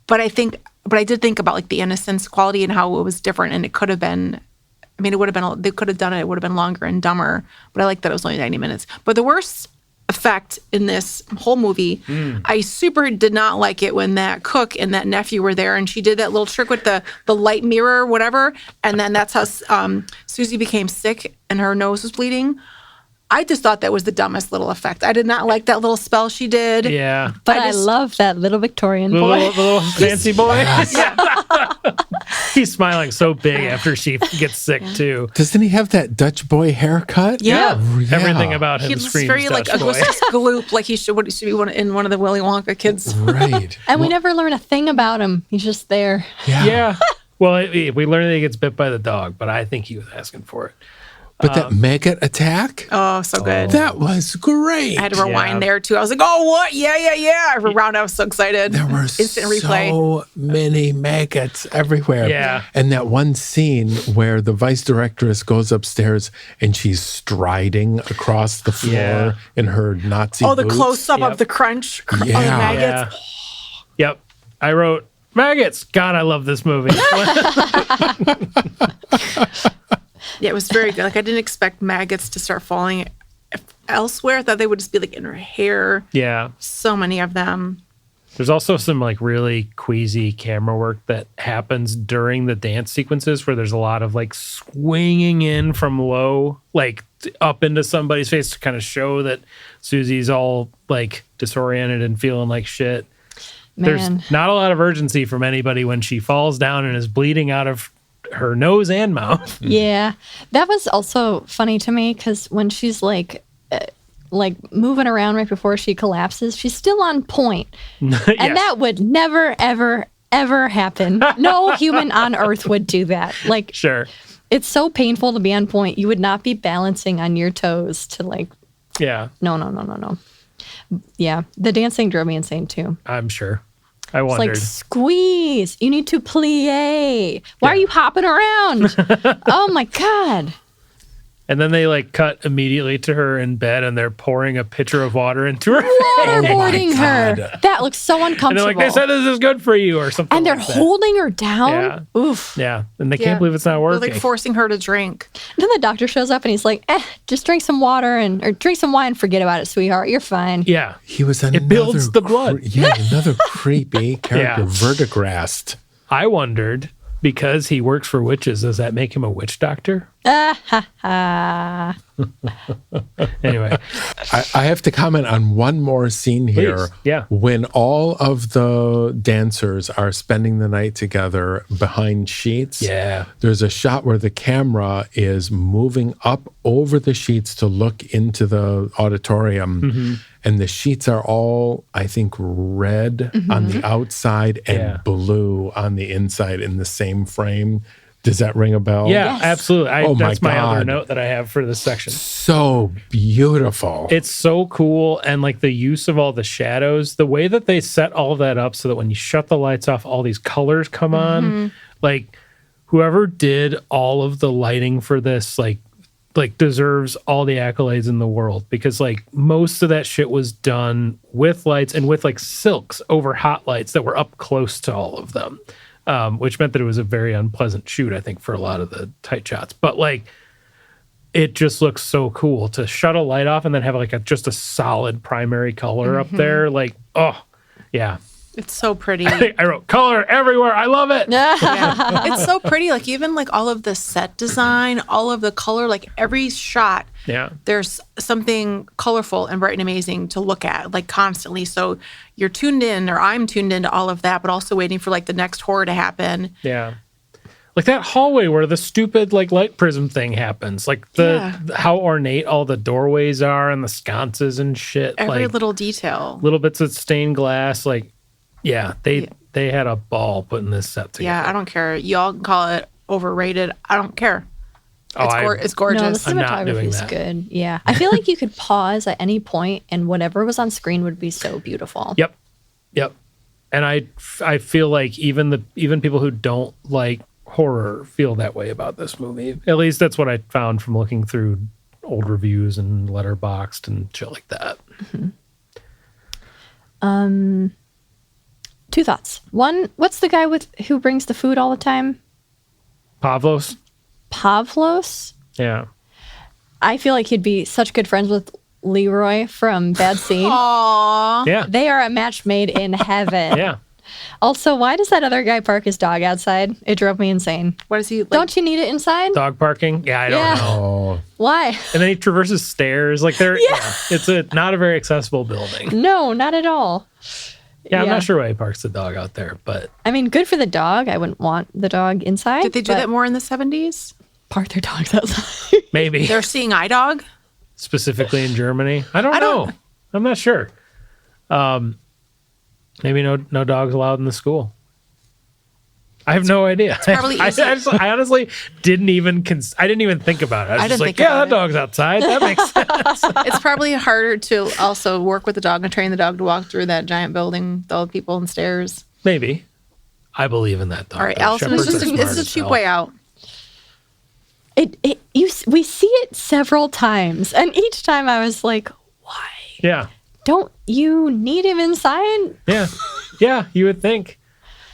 But I did think about like the innocence quality and how it was different. And it could have been, it would have been, they could have done it. It would have been longer and dumber, but I like that it was only 90 minutes. But the worst effect in this whole movie, I super did not like it when that cook and that nephew were there and she did that little trick with the light mirror, whatever. And then that's how Susie became sick and her nose was bleeding. I just thought that was the dumbest little effect. I did not like that little spell she did. Yeah. But I love that little Victorian The boy. little fancy boy. He's smiling so big after she gets sick too. Doesn't he have that Dutch boy haircut? Yeah. Everything about him He looks screams very like Dutch a boy. gloop, like he should be in one of the Willy Wonka kids. Right. And we never learn a thing about him. He's just there. Yeah. Well, we learned that he gets bit by the dog, but I think he was asking for it. But that maggot attack, Oh, so good. that was great. I had to rewind Yeah. there too. I was like, oh, what? Yeah. I rewound. I was so excited. There were Instant replay. so many maggots everywhere. Yeah. And that one scene where the vice directress goes upstairs and she's striding across the floor Yeah. in her Nazi Oh, the boots. close up Yep. of the crunch. Oh, the Yeah. maggots. Yeah. Yep. I wrote maggots. God, I love this movie. Yeah, it was very good. Like I didn't expect maggots to start falling elsewhere. I thought they would just be like in her hair. Yeah. So many of them. There's also some like really queasy camera work that happens during the dance sequences where there's a lot of like swinging in from low, like up into somebody's face to kind of show that Susie's all like disoriented and feeling like shit. Man. There's not a lot of urgency from anybody when she falls down and is bleeding out of her nose and mouth. Yeah. That was also funny to me because when she's like moving around right before she collapses, she's still on point. And that would never, ever, ever happen. No human on earth would do that. Like, Sure. it's so painful to be on point. You would not be balancing on your toes to like, Yeah, no. Yeah. The dancing drove me insane too. I'm sure. I It's wondered. like, squeeze. You need to plie. Why are you hopping around? Oh my God. And then they like cut immediately to her in bed and they're pouring a pitcher of water into her. Waterboarding her. God. That looks so And uncomfortable. they're like, they said this is good for you or something. And they're like that. holding her down. Yeah. Oof. Yeah. And they Yeah. can't believe it's not They're working. like forcing her to drink. Then the doctor shows up and he's like, just drink some water or drink some wine. Forget about it, sweetheart. You're fine. Yeah. He was another builds the blood. another creepy character, Yeah. vertigrast. I wondered, because he works for witches, does that make him a witch doctor? Anyway, I have to comment on one more scene here. Please, yeah. When all of the dancers are spending the night together behind sheets, Yeah. there's a shot where the camera is moving up over the sheets to look into the auditorium. Mm-hmm. And the sheets are all, I think, red on the outside and Yeah. blue on the inside in the same frame. Does that ring a bell? Yeah, Yes. absolutely. Oh my That's my other God. note that I have for this section. So beautiful. It's so cool. And like the use of all the shadows, the way that they set all of that up so that when you shut the lights off, all these colors come on. Like whoever did all of the lighting for this, like deserves all the accolades in the world, because like most of that shit was done with lights and with like silks over hot lights that were up close to all of them. Which meant that it was a very unpleasant shoot, I think, for a lot of the tight shots. But like, it just looks so cool to shut a light off and then have like just a solid primary color up there. Like, oh, yeah. It's so pretty. I wrote color everywhere. I love it. Yeah. It's so pretty. Like even like all of the set design, all of the color, like every shot, there's something colorful and bright and amazing to look at, like constantly. So you're tuned in, or I'm tuned into all of that, but also waiting for like the next horror to happen. Yeah. Like that hallway where the stupid like light prism thing happens. Like how ornate all the doorways are and the sconces and shit. Every like, little detail. Little bits of stained glass. Like, they had a ball putting this set together. Yeah, I don't care. Y'all can call it overrated. I don't care. It's gorgeous. No, the cinematography is good. Yeah. I feel like you could pause at any point and whatever was on screen would be so beautiful. Yep. And I feel like even people who don't like horror feel that way about this movie. At least that's what I found from looking through old reviews and Letterboxd and shit like that. Mm-hmm. 2 thoughts. One, what's the guy who brings the food all the time? Pavlos? Yeah. I feel like he'd be such good friends with Leroy from Bad Scene. Aww. Yeah. They are a match made in heaven. Yeah. Also, why does that other guy park his dog outside? It drove me insane. What is he like? Don't you need it inside? Dog parking? Yeah, I don't know. Why? And then he traverses stairs. Like it's not a very accessible building. No, not at all. Yeah, I'm not sure why he parks the dog out there, but I mean, good for the dog. I wouldn't want the dog inside. Did they do that more in the 70s? Park their dogs outside. Maybe. They're seeing eye dog? Specifically in Germany? I don't know. I'm not sure. Maybe no dogs allowed in the school. I have no idea. I honestly didn't even think about it. I was just like, that dog's outside. That makes sense. It's probably harder to also work with the dog and train the dog to walk through that giant building with all the people and stairs. Maybe. I believe in that dog. All right, Allison, it's a cheap way out. We see it several times, and each time I was like, why? Yeah. Don't you need him inside? Yeah. Yeah, you would think.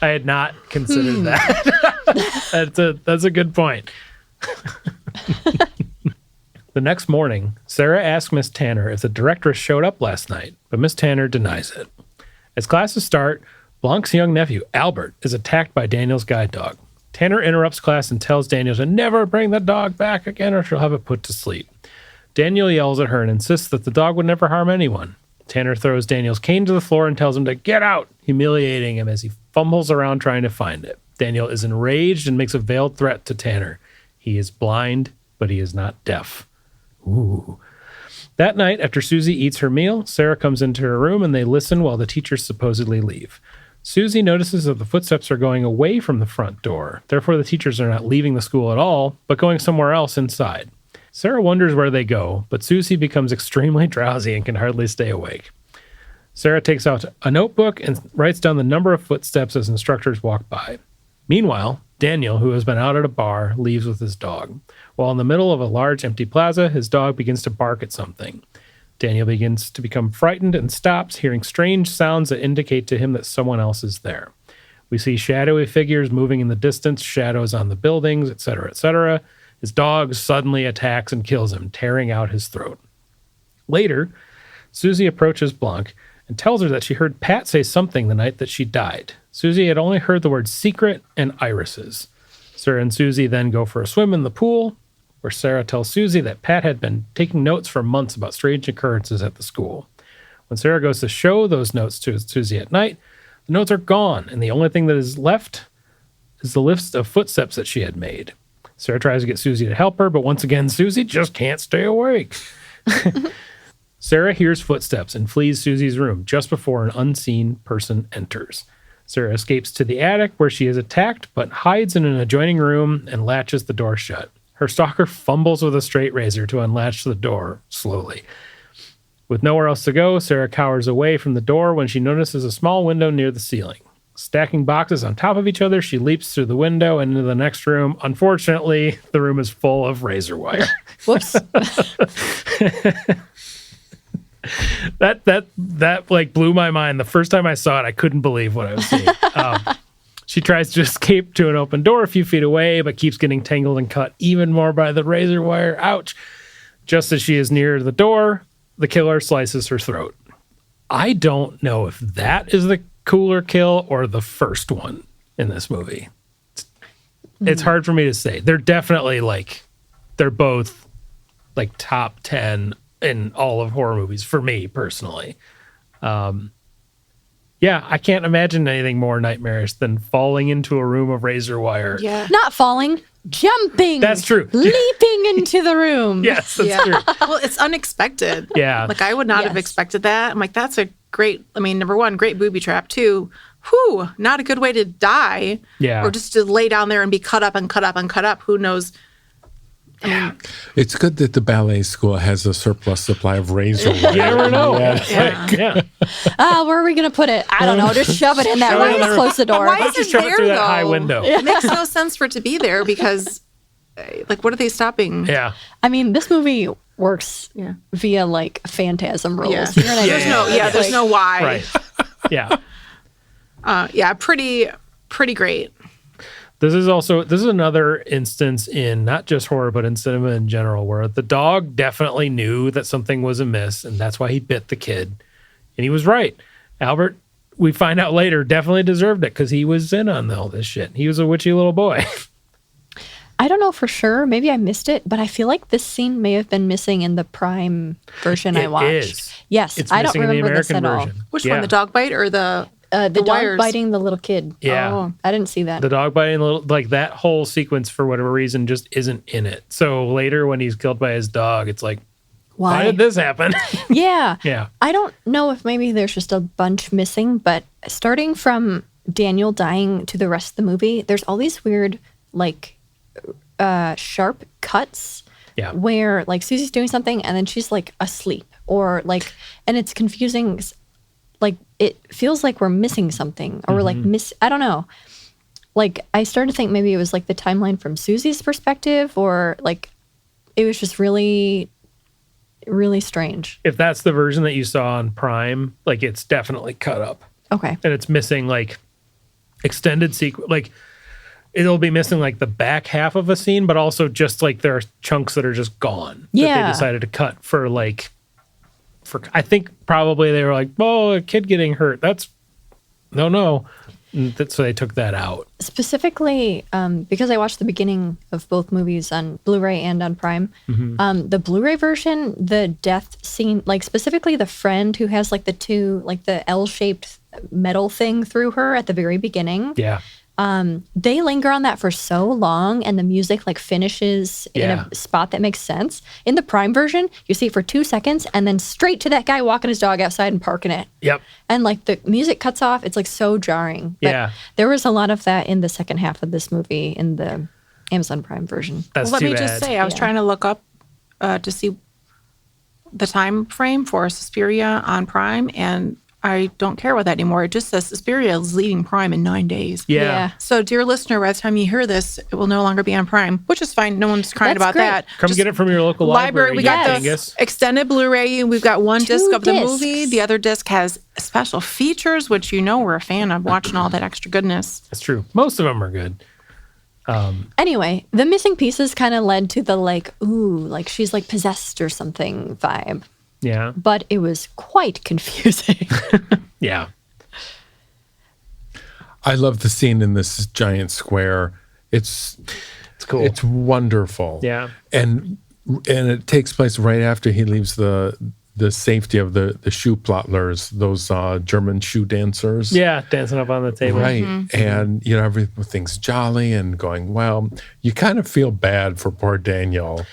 I had not considered that. That's a good point. The next morning, Sarah asks Miss Tanner if the directress showed up last night, but Miss Tanner denies it. As classes start, Blanc's young nephew, Albert, is attacked by Daniel's guide dog. Tanner interrupts class and tells Daniel to never bring the dog back again or she'll have it put to sleep. Daniel yells at her and insists that the dog would never harm anyone. Tanner throws Daniel's cane to the floor and tells him to get out, humiliating him as he fumbles around trying to find it. Daniel is enraged and makes a veiled threat to Tanner. He is blind, but he is not deaf. Ooh. That night, after Susie eats her meal, Sarah comes into her room and they listen while the teachers supposedly leave. Susie notices that the footsteps are going away from the front door. Therefore, the teachers are not leaving the school at all, but going somewhere else inside. Sarah wonders where they go, but Susie becomes extremely drowsy and can hardly stay awake. Sarah takes out a notebook and writes down the number of footsteps as instructors walk by. Meanwhile, Daniel, who has been out at a bar, leaves with his dog. While in the middle of a large empty plaza, his dog begins to bark at something. Daniel begins to become frightened and stops, hearing strange sounds that indicate to him that someone else is there. We see shadowy figures moving in the distance, shadows on the buildings, etc., etc. His dog suddenly attacks and kills him, tearing out his throat. Later, Susie approaches Blanc and tells her that she heard Pat say something the night that she died. Susie had only heard the words secret and irises. Sarah and Susie then go for a swim in the pool, where Sarah tells Susie that Pat had been taking notes for months about strange occurrences at the school. When Sarah goes to show those notes to Susie at night, the notes are gone, and the only thing that is left is the list of footsteps that she had made. Sarah tries to get Susie to help her, but once again, Susie just can't stay awake. Sarah hears footsteps and flees Susie's room just before an unseen person enters. Sarah escapes to the attic where she is attacked, but hides in an adjoining room and latches the door shut. Her stalker fumbles with a straight razor to unlatch the door slowly. With nowhere else to go, Sarah cowers away from the door when she notices a small window near the ceiling. Stacking boxes on top of each other, she leaps through the window and into the next room. Unfortunately, the room is full of razor wire. Whoops. That like blew my mind. The first time I saw it, I couldn't believe what I was seeing. She tries to escape to an open door a few feet away, but keeps getting tangled and cut even more by the razor wire. Ouch. Just as she is near the door, the killer slices her throat. I don't know if that is the cooler kill or the first one in this movie. It's hard for me to say. They're definitely like, they're both like top 10 in all of horror movies for me personally. Yeah, I can't imagine anything more nightmarish than falling into a room of razor wire. Yeah. Not falling, jumping. That's true. Leaping into the room. Yes, that's Yeah. true. Well, it's unexpected. Yeah. Like I would not have Yes. expected that. I'm like, that's a great, I mean, number one, great booby trap. Two, whew, not a good way to die. Yeah. Or just to lay down there and be cut up and cut up and cut up. Who knows? It's good that the ballet school has a surplus supply of razor wire. You never know. Yeah. Yeah. Where are we going to put it? I don't know. Just shove it in that Shove it room in and there. close the door. Why Why is don't you it shove it there, through that high though? window? It makes no sense for it to be there because, like, what are they stopping? Yeah. I mean, this movie works Yeah. via like phantasm rules. Yeah. You know what I There's mean? no, yeah, It's there's like- no why. Right. Yeah. Yeah, pretty great. This is another instance in not just horror, but in cinema in general, where the dog definitely knew that something was amiss, and that's why he bit the kid. And he was right. Albert, we find out later, definitely deserved it because he was in on all this shit. He was a witchy little boy. I don't know for sure. Maybe I missed it, but I feel like this scene may have been missing in the Prime version I It watched. is. Yes, It's I don't missing in the remember this American at all. version. Which Yeah. one, the dog bite or the The dog wires? biting the little kid. Yeah. Oh. I didn't see that. The dog biting little, like that whole sequence for whatever reason just isn't in it. So later when he's killed by his dog, it's like, why did this happen? Yeah. Yeah. I don't know if maybe there's just a bunch missing, but starting from Daniel dying to the rest of the movie, there's all these weird, like, sharp cuts Yeah. where, like, Susie's doing something and then she's, like, asleep. Or, like, and it's confusing. Like, it feels like we're missing something or we're, like, I don't know. Like, I started to think maybe it was, like, the timeline from Susie's perspective or, like, it was just really, really strange. If that's the version that you saw on Prime, like it's definitely cut up. Okay. And it's missing like extended sequence. Like it'll be missing like the back half of a scene, but also just like there are chunks that are just gone. That Yeah. they decided to cut for like, I think probably they were like, oh, a kid getting hurt. That's, no. So they took that out. Specifically, because I watched the beginning of both movies on Blu-ray and on Prime, the Blu-ray version, the death scene, like specifically the friend who has like the L-shaped metal thing through her at the very beginning, Yeah. they linger on that for so long and the music like finishes in Yeah. a spot that makes sense. In the Prime version, you see it for 2 seconds and then straight to that guy walking his dog outside and parking it. Yep. And like the music cuts off. It's like so jarring. But Yeah. there was a lot of that in the second half of this movie in the Amazon Prime version. That's Well, let too me bad. just say, I was Yeah. trying to look up to see the time frame for Suspiria on Prime, and I don't care about that anymore. It just says Suspiria is leaving Prime in 9 days. Yeah. So, dear listener, by the time you hear this, it will no longer be on Prime, which is fine. No one's crying That's about great. that. Come Just get it from your local library. We got Angus. the extended Blu-ray. We've got one 2 disc of the discs. movie. The other disc has special features, which you know we're a fan of, watching all that extra goodness. That's true. Most of them are good. Anyway, the missing pieces kind of led to the like, ooh, like she's like possessed or something vibe. Yeah. But it was quite confusing. Yeah. I love the scene in this giant square. It's cool. It's wonderful. Yeah. And it takes place right after he leaves the safety of the shoe plottlers, those German shoe dancers. Yeah. Dancing up on the table. Right. And, you know, everything's jolly and going well. You kind of feel bad for poor Daniel.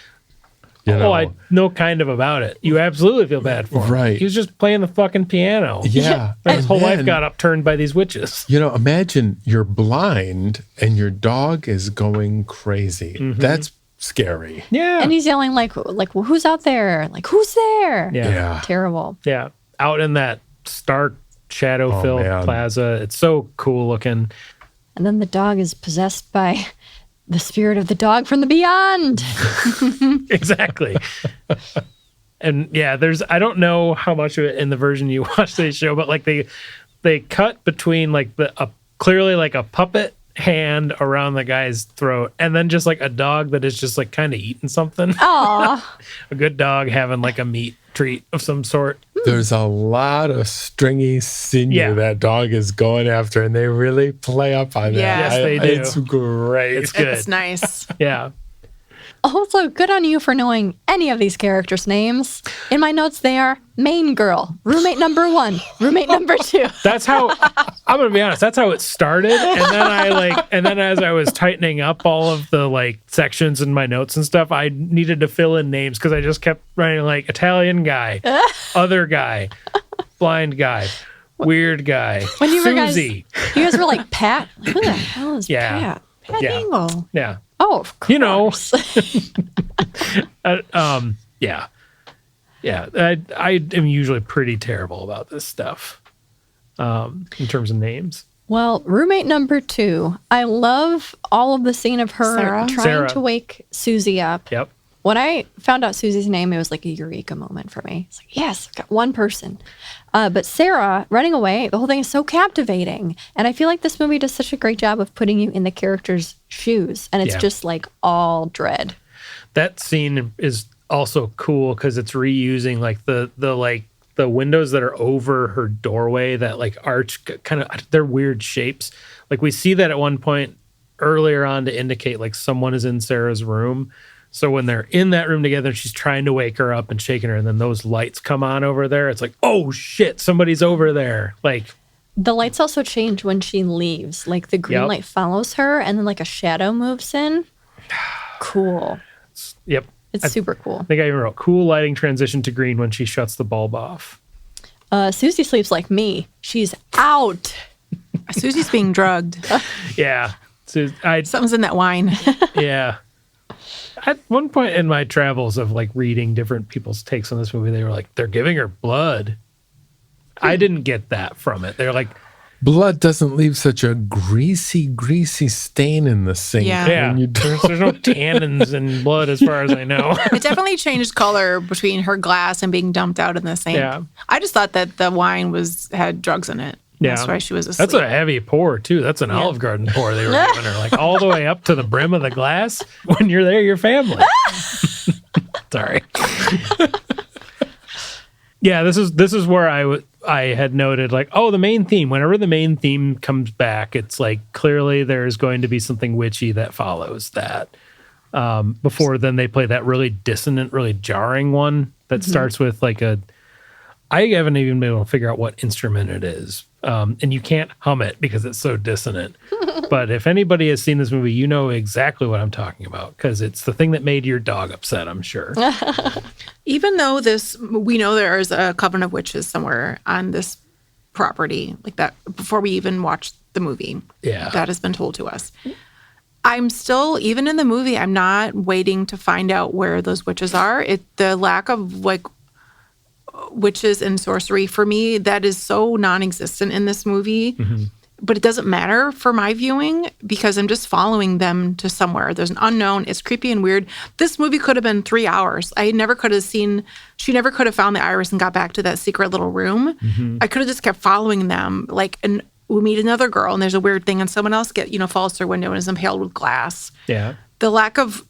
You know? Oh, I know kind of about it. You absolutely feel bad for him. Right. He was just playing the fucking piano. Yeah. And his whole life then, got upturned by these witches. You know, imagine you're blind and your dog is going crazy. That's scary. Yeah. And he's yelling like, well, who's out there? Like, who's there? Yeah. Yeah. Terrible. Yeah. Out in that stark shadow-filled man. plaza. It's so cool looking. And then the dog is possessed by the spirit of the dog from the beyond. Exactly. And yeah, I don't know how much of it in the version you watch they show, but like they cut between like clearly like a puppet hand around the guy's throat and then just like a dog that is just like kind of eating something. Aw. A good dog having like a meat treat of some sort. There's a lot of stringy sinew that dog is going after, and they really play up on that. Yes, they do. It's great. It's good. It's nice. Yeah. Also, good on you for knowing any of these characters' names. In my notes, they are main girl, roommate number 1, roommate number 2. That's how I'm gonna be honest. That's how it started, and then as I was tightening up all of the sections in my notes and stuff, I needed to fill in names because I just kept writing Italian guy, other guy, blind guy, weird guy, When you Susie. you guys were like, Pat? Who the hell is Pat? Pat Yeah. Engel. Yeah. Oh, of course. You know. Yeah. I am usually pretty terrible about this stuff in terms of names. Well, roommate number 2, I love all of the scene of her Sarah? trying Sarah. to wake Susie up. Yep. When I found out Susie's name, it was like a eureka moment for me. It's like, yes, I've got one person. But Sarah running away, the whole thing is so captivating. And I feel like this movie does such a great job of putting you in the character's shoes. And it's just all dread. That scene is also cool because it's reusing the windows that are over her doorway that arch kind of, they're weird shapes. We see that at one point earlier on to indicate someone is in Sarah's room. So when they're in that room together, she's trying to wake her up and shaking her, and then those lights come on over there. It's oh shit, somebody's over there. The lights also change when she leaves. The green light follows her, and then a shadow moves in. Cool. Yep. It's super cool. I think I even wrote cool lighting transition to green when she shuts the bulb off. Susie sleeps like me. She's out. Susie's being drugged. Yeah. So Something's in that wine. yeah. At one point in my travels of reading different people's takes on this movie, they were they're giving her blood. I didn't get that from it. They're Blood doesn't leave such a greasy stain in the sink. Yeah. when you there's no tannins in blood as far as I know. It definitely changed color between her glass and being dumped out in the sink. Yeah. I just thought that the wine had drugs in it. Yeah. That's why she was asleep. That's a heavy pour, too. That's an Olive Garden pour they were giving her, all the way up to the brim of the glass. When you're there, you're family. Sorry. Yeah, this is where I had noted the main theme. Whenever the main theme comes back, it's clearly there's going to be something witchy that follows that. Before then, they play that really dissonant, really jarring one that starts with I haven't even been able to figure out what instrument it is. And you can't hum it because it's so dissonant. But if anybody has seen this movie, you know exactly what I'm talking about because it's the thing that made your dog upset, I'm sure. Even though we know there is a coven of witches somewhere on this property, that before we even watched the movie. Yeah. That has been told to us. I'm still, even in the movie, I'm not waiting to find out where those witches are. The lack of witches and sorcery for me, that is so non-existent in this movie. Mm-hmm. But it doesn't matter for my viewing because I'm just following them to somewhere. There's an unknown. It's creepy and weird. This movie could have been 3 hours. She never could have found the iris and got back to that secret little room. Mm-hmm. I could have just kept following them. And we meet another girl and there's a weird thing and someone else falls through a window and is impaled with glass. Yeah. The lack of,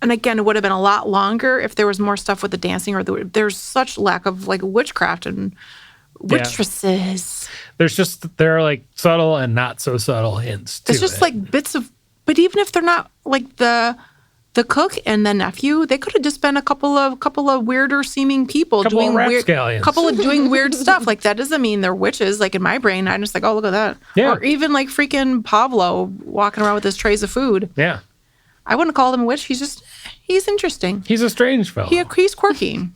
and again, it would have been a lot longer if there was more stuff with the dancing there's such lack of witchcraft and witchstresses. There are subtle and not so subtle hints to it's just bits of, but even if they're not the cook and the nephew, they could have just been a couple of weirder seeming people doing weird stuff. That doesn't mean they're witches. In my brain, I'm just oh, look at that. Yeah. Or even freaking Pablo walking around with his trays of food. Yeah. I wouldn't call him a witch. He's interesting. He's a strange fellow. He's quirky.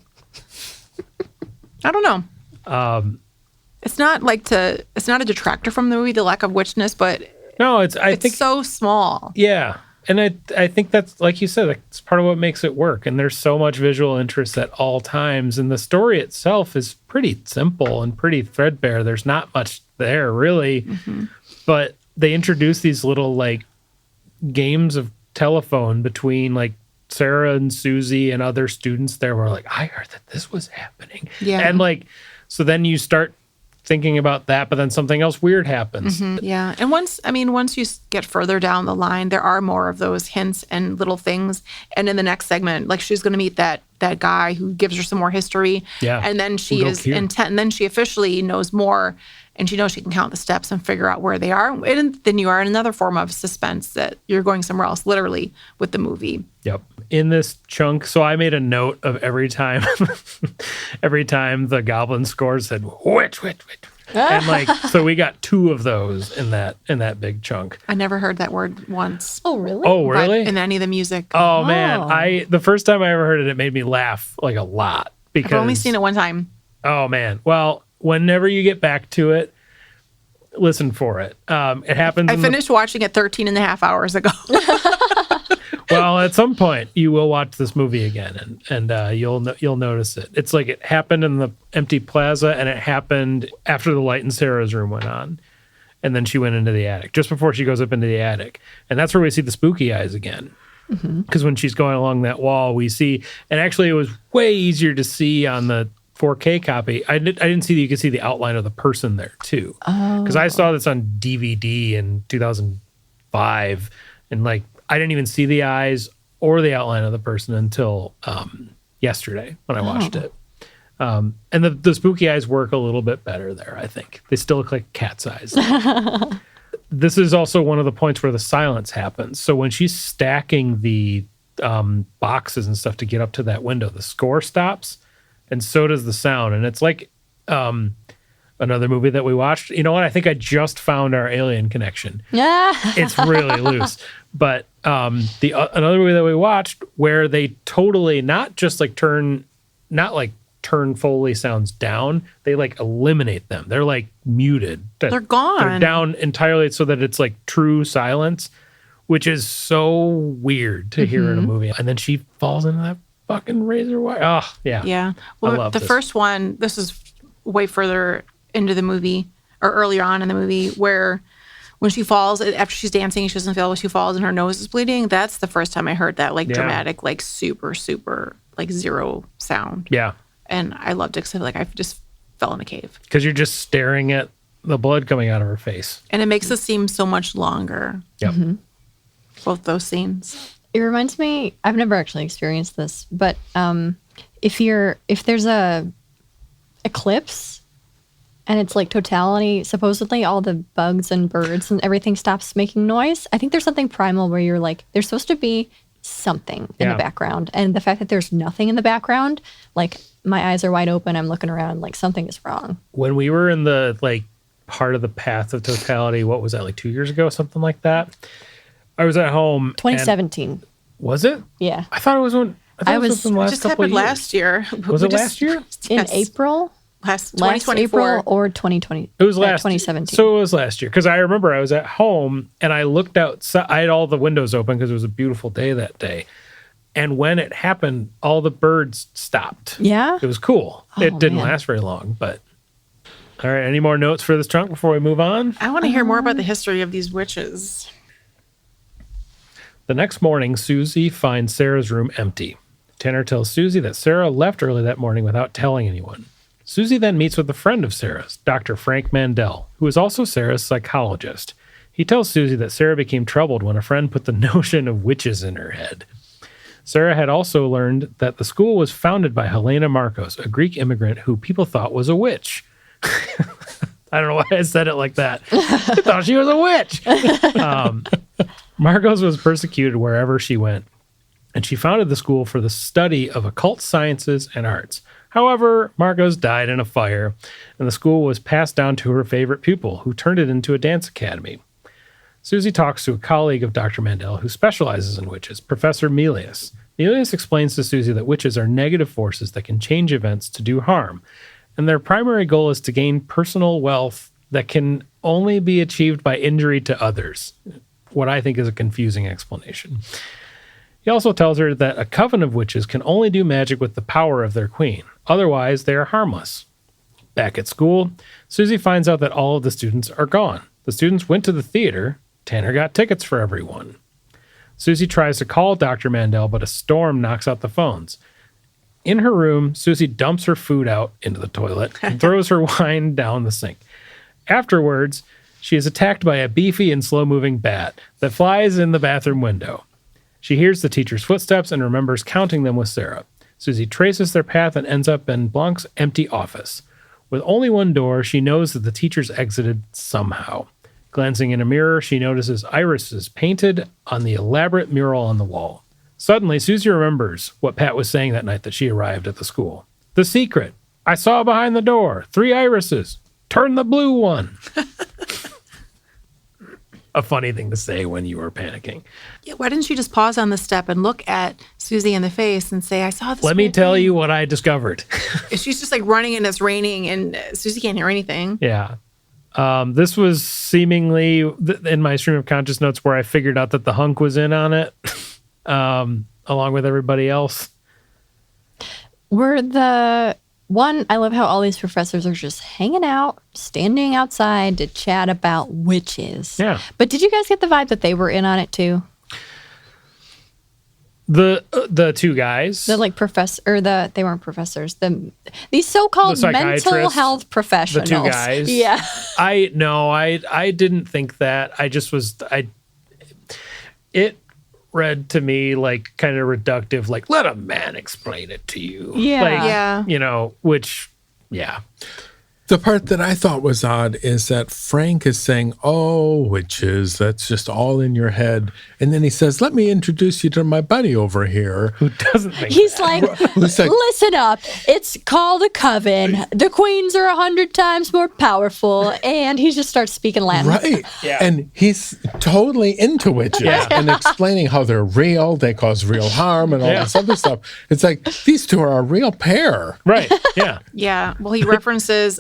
I don't know. It's not it's not a detractor from the movie, the lack of witchness, but no, it's so small. Yeah. And I think that's, like you said, it's part of what makes it work. And there's so much visual interest at all times. And the story itself is pretty simple and pretty threadbare. There's not much there, really. Mm-hmm. But they introduce these little, games of telephone between, Sarah and Susie and other students there were I heard that this was happening. Yeah. And, so then you start thinking about that, but then something else weird happens. Yeah. And once you get further down the line, there are more of those hints and little things. And in the next segment, like she's going to meet that guy who gives her some more history. Yeah. And then she is intent. And then she officially knows more, and she knows she can count the steps and figure out where they are. And then you are in another form of suspense that you're going somewhere else, literally, with the movie. Yep. In this chunk, so I made a note of every time the goblin score said witch. And like, so we got 2 of those in that big chunk. I never heard that word once. Oh, really? Oh, really? In any of the music. Oh man, the first time I ever heard it made me laugh like a lot because I've only seen it one time. Oh man. Well, whenever you get back to it, listen for it. It happens. I finished watching it 13 and a half hours ago. Well, at some point you will watch this movie again, and you'll notice it. It's like it happened in the empty plaza, and it happened after the light in Sarah's room went on, and then she went into the attic just before she goes up into the attic, and that's where we see the spooky eyes again. Because when she's going along that wall, we see, and actually it was way easier to see on the 4K copy. I didn't see that you could see the outline of the person there too, because I saw this on DVD in 2005, and like. I didn't even see the eyes or the outline of the person until yesterday when I watched it. And the spooky eyes work a little bit better there, I think. They still look like cat's eyes. This is also one of the points where the silence happens. So when she's stacking the boxes and stuff to get up to that window, the score stops, and so does the sound. And it's like another movie that we watched. You know what? I think I just found our alien connection. It's really loose. But another movie that we watched where they totally not turn Foley sounds down. They like eliminate them. They're like muted. They're gone. They're down entirely so that it's like true silence, which is so weird to hear in a movie. And then she falls into that fucking razor wire. Oh, yeah. Yeah. Well, I love the first one, this is way further into the movie or earlier on in the movie where when she falls, after she's dancing, she doesn't feel when she falls and her nose is bleeding. That's the first time I heard that like dramatic, like super, super like zero sound. Yeah. And I loved it because I just fell in a cave. Because you're just staring at the blood coming out of her face. And it makes it seem so much longer. Yep. Both those scenes. It reminds me, I've never actually experienced this, but if there's a eclipse and it's like totality, supposedly all the bugs and birds and everything stops making noise, I think there's something primal where you're like, there's supposed to be something in the background. And the fact that there's nothing in the background, like my eyes are wide open, I'm looking around, like something is wrong. When we were in the like part of the path of totality, what was that, like 2 years ago, something like that? I was at home. 2017. Was it? Yeah. I thought it was when. I was within the last just couple of happened years. last year. Was it last year? In April? Last Last 2024. April or 2020? It was last 2017. So it was last year because I remember I was at home and I looked outside. I had all the windows open because it was a beautiful day that day. And when it happened, all the birds stopped. Yeah? It was cool. Oh, it didn't man. last very long, but all right. Any more notes for this chunk before we move on? I want to hear more about the history of these witches. The next morning, Susie finds Sarah's room empty. Tanner tells Susie that Sarah left early that morning without telling anyone. Susie then meets with a friend of Sarah's, Dr. Frank Mandel, who is also Sarah's psychologist. He tells Susie that Sarah became troubled when a friend put the notion of witches in her head. Sarah had also learned that the school was founded by Helena Marcos, a Greek immigrant who people thought was a witch. I don't know why I said it like that. I thought she was a witch. Marcos was persecuted wherever she went, and she founded the school for the study of occult sciences and arts. However, Marcos died in a fire, and the school was passed down to her favorite pupil, who turned it into a dance academy. Susie talks to a colleague of Dr. Mandel who specializes in witches, Professor Melius. Melius explains to Susie that witches are negative forces that can change events to do harm, and their primary goal is to gain personal wealth that can only be achieved by injury to others, what I think is a confusing explanation. He also tells her that a coven of witches can only do magic with the power of their queen. Otherwise, they are harmless. Back at school, Susie finds out that all of the students are gone. The students went to the theater. Tanner got tickets for everyone. Susie tries to call Dr. Mandel, but a storm knocks out the phones. In her room, Susie dumps her food out into the toilet and throws her wine down the sink. Afterwards, she is attacked by a beefy and slow-moving bat that flies in the bathroom window. She hears the teacher's footsteps and remembers counting them with Sarah. Susie traces their path and ends up in Blanc's empty office. With only one door, she knows that the teachers exited somehow. Glancing in a mirror, she notices irises painted on the elaborate mural on the wall. Suddenly, Susie remembers what Pat was saying that night that she arrived at the school. The secret. I saw behind the door 3 irises. Turn the blue one. A funny thing to say when you were panicking. Yeah, why didn't you just pause on the step and look at Susie in the face and say, I saw this? Let me tell you what I discovered. She's just like running and it's raining and Susie can't hear anything. Yeah. This was seemingly in my stream of conscious notes where I figured out that the hunk was in on it, along with everybody else. I love how all these professors are just hanging out, standing outside to chat about witches. Yeah. But did you guys get the vibe that they were in on it too? The 2 guys. They weren't professors. These so-called The mental psychiatrists, health professionals. The 2 guys. Yeah. I didn't think that. It read to me like kind of reductive, like let a man explain it to you. Yeah. Like, Yeah. which, yeah. The part that I thought was odd is that Frank is saying, oh, witches, that's just all in your head. And then he says, let me introduce you to my buddy over here. Who doesn't think He's that? like, Who's like, listen up. It's called a coven. The queens are 100 times more powerful. And he just starts speaking Latin. right. Yeah. And he's totally into witches and explaining how they're real, they cause real harm and all this other stuff. It's like, these 2 are a real pair. Right. Yeah. Yeah. Well, he references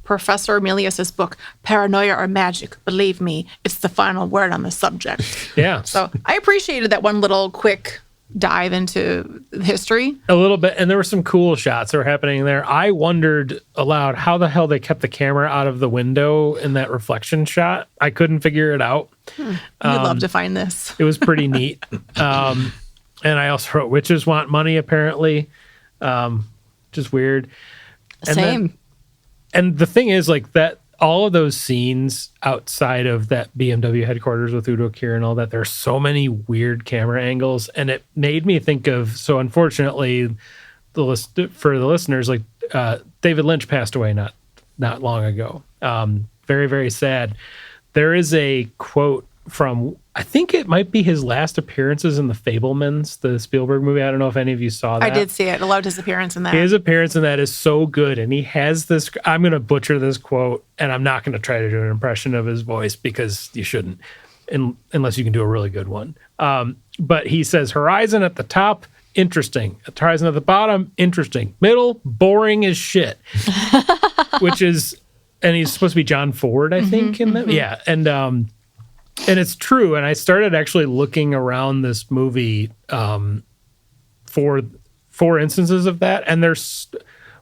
Professor Emilius's book, Paranoia or Magic. Believe me, it's the final word on the subject. Yeah. So I appreciated that one little quick dive into history. A little bit. And there were some cool shots that were happening there. I wondered aloud how the hell they kept the camera out of the window in that reflection shot. I couldn't figure it out. You'd love to find this. It was pretty neat. And I also wrote, witches want money, apparently. Just weird. Same. And the thing is, like, that all of those scenes outside of that BMW headquarters with Udo Kier and all that, there's so many weird camera angles. And it made me think of, so unfortunately, for the listeners, like, David Lynch passed away not long ago. Very, very sad. There is a quote from, I think it might be his last appearances in The Fabelmans, the Spielberg movie. I don't know if any of you saw that. I did see it. I loved his appearance in that. His appearance in that is so good. And he has this, I'm going to butcher this quote, and I'm not going to try to do an impression of his voice because you shouldn't, unless you can do a really good one. But he says, horizon at the top, interesting. Horizon at the bottom, interesting. Middle, boring as shit. Which is, and he's supposed to be John Ford, I think, in that. Yeah. And it's true. And I started actually looking around this movie for instances of that. And there's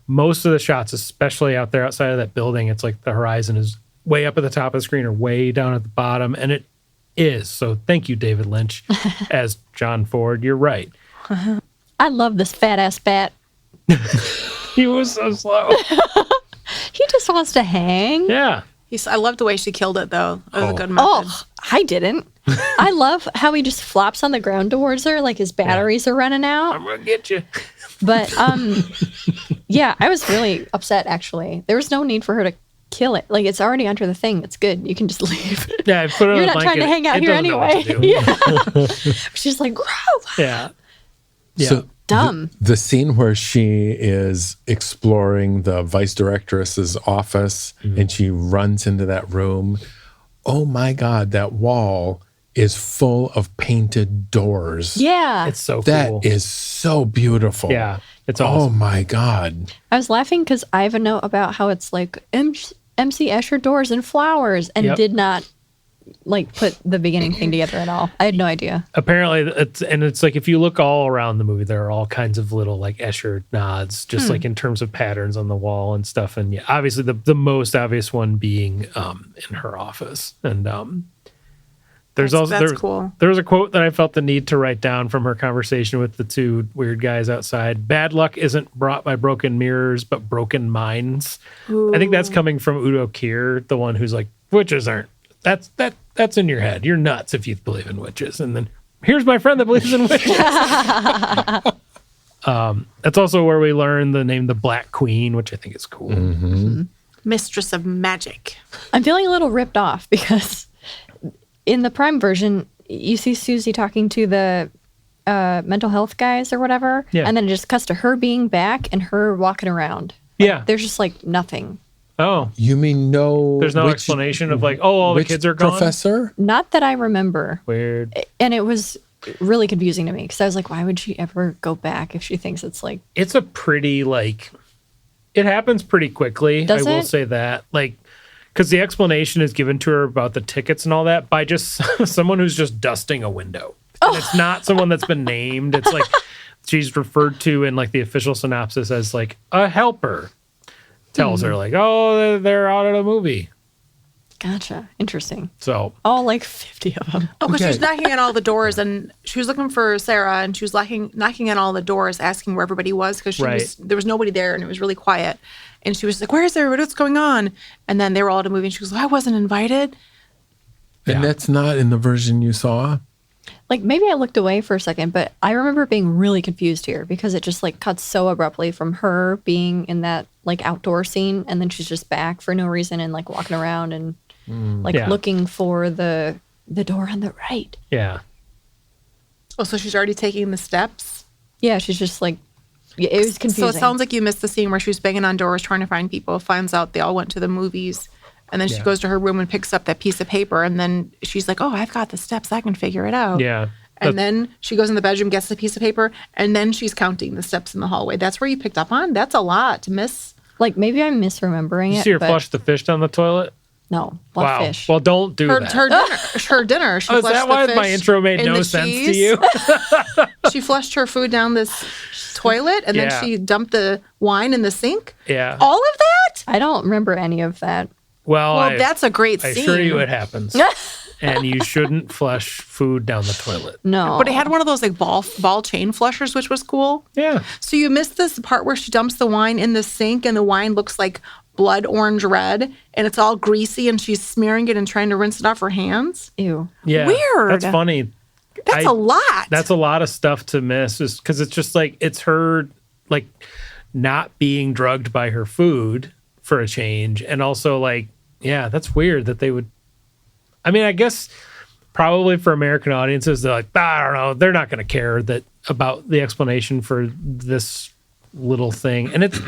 most of the shots, especially out there outside of that building, it's like the horizon is way up at the top of the screen or way down at the bottom. And it is. So thank you, David Lynch, as John Ford. You're right. I love this fat ass bat. He was so slow. He just wants to hang. Yeah. I love the way she killed it, though. It was a good method. Oh, I didn't. I love how he just flops on the ground towards her like his batteries are running out. I'm going to get you. But, yeah, I was really upset, actually. There was no need for her to kill it. Like, it's already under the thing. It's good. You can just leave. Yeah, I put it on You're a not trying to blanket. hang out It here doesn't know what anyway. to do. Yeah. She's like, gross. Yeah. Yeah. So Dumb. The scene where she is exploring the vice directress's office and she runs into that room. Oh my God, that wall is full of painted doors. Yeah. It's so That cool. is so beautiful. Yeah. It's Oh awesome. my God. I was laughing because I have a note about how it's like MC Escher doors and flowers and Yep. did not like put the beginning thing together at all. I had no idea. Apparently, it's like if you look all around the movie, there are all kinds of little like Escher nods, just like in terms of patterns on the wall and stuff. And yeah, obviously the most obvious one being in her office. And That's cool. There was a quote that I felt the need to write down from her conversation with the two weird guys outside. Bad luck isn't brought by broken mirrors, but broken minds. Ooh. I think that's coming from Udo Kier, the one who's like, witches aren't. That's in your head. You're nuts if you believe in witches. And then here's my friend that believes in witches. That's also where we learn the name the Black Queen, which I think is cool. Mm-hmm. Mistress of Magic. I'm feeling a little ripped off because in the Prime version, you see Susie talking to the mental health guys or whatever, and then it just cuts to her being back and her walking around. Yeah. There's just like nothing. Oh. You mean no? There's no explanation of like, oh, all the kids are gone? Professor? Not that I remember. Weird. And it was really confusing to me because I was like, why would she ever go back if she thinks it's like... It's a pretty, like... It happens pretty quickly. Does I will it? say that. Like, because the explanation is given to her about the tickets and all that by just someone who's just dusting a window. And it's not someone that's been named. It's like she's referred to in like the official synopsis as like a helper. Tells her like, oh, they're out at a movie. Gotcha. Interesting. So All like 50 of them. Oh, because Okay. she was knocking on all the doors, and she was looking for Sarah, and she was knocking on all the doors, asking where everybody was, because there was nobody there, and it was really quiet. And she was like, "Where is everybody? What's going on?" And then they were all at a movie, and she goes, "I wasn't invited." And that's not in the version you saw? Like maybe I looked away for a second, but I remember being really confused here because it just like cuts so abruptly from her being in that like outdoor scene, and then she's just back for no reason and like walking around and looking for the door on the right. yeah. Oh, so she's already taking the steps. Yeah, she's just like, yeah, it was confusing. So it sounds like you missed the scene where she was banging on doors trying to find people. Finds out they all went to the movies. And then she goes to her room and picks up that piece of paper. And then she's like, oh, I've got the steps. I can figure it out. Yeah. And then she goes in the bedroom, gets the piece of paper, and then she's counting the steps in the hallway. That's where you picked up on? That's a lot to miss. like maybe I'm misremembering You it. see her but flush the fish down the toilet? No, what Wow. fish? Well, don't do that. Her dinner. She Oh, is flushed that the why fish my intro made in no the sense to cheese. you? She flushed her food down this toilet, and Yeah. then she dumped the wine in the sink. Yeah. All of that? I don't remember any of that. Well, That's a great I scene. assure you it happens. And you shouldn't flush food down the toilet. No. But it had one of those like ball chain flushers, which was cool. Yeah. So you missed this part where she dumps the wine in the sink, and the wine looks like blood orange red, and it's all greasy, and she's smearing it and trying to rinse it off her hands. Ew. Yeah. Weird. That's funny. That's a lot. That's a lot of stuff to miss, is because it's just like it's her like not being drugged by her food for a change, and also like that's weird that they would. I mean, I guess probably for American audiences, they're like, I don't know, they're not going to care about the explanation for this little thing, and it's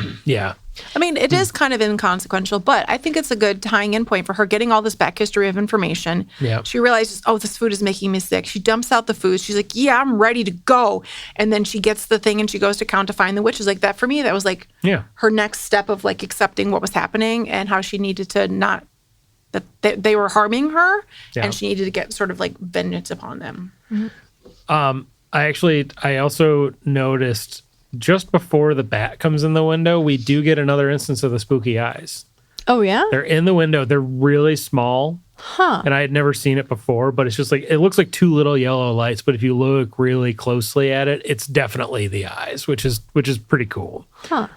I mean, it is kind of inconsequential, but I think it's a good tying in point for her getting all this back history of information. Yeah. She realizes, oh, this food is making me sick. She dumps out the food. She's like, yeah, I'm ready to go. And then she gets the thing and she goes to count to find the witches. Like that for me, that was like her next step of like accepting what was happening and how she needed to not, that they were harming her and she needed to get sort of like vengeance upon them. I also noticed just before the bat comes in the window, we do get another instance of the spooky eyes. Oh, yeah? They're in the window. They're really small. Huh. And I had never seen it before, but it's just like, it looks like two little yellow lights, but if you look really closely at it, it's definitely the eyes, which is pretty cool. Huh.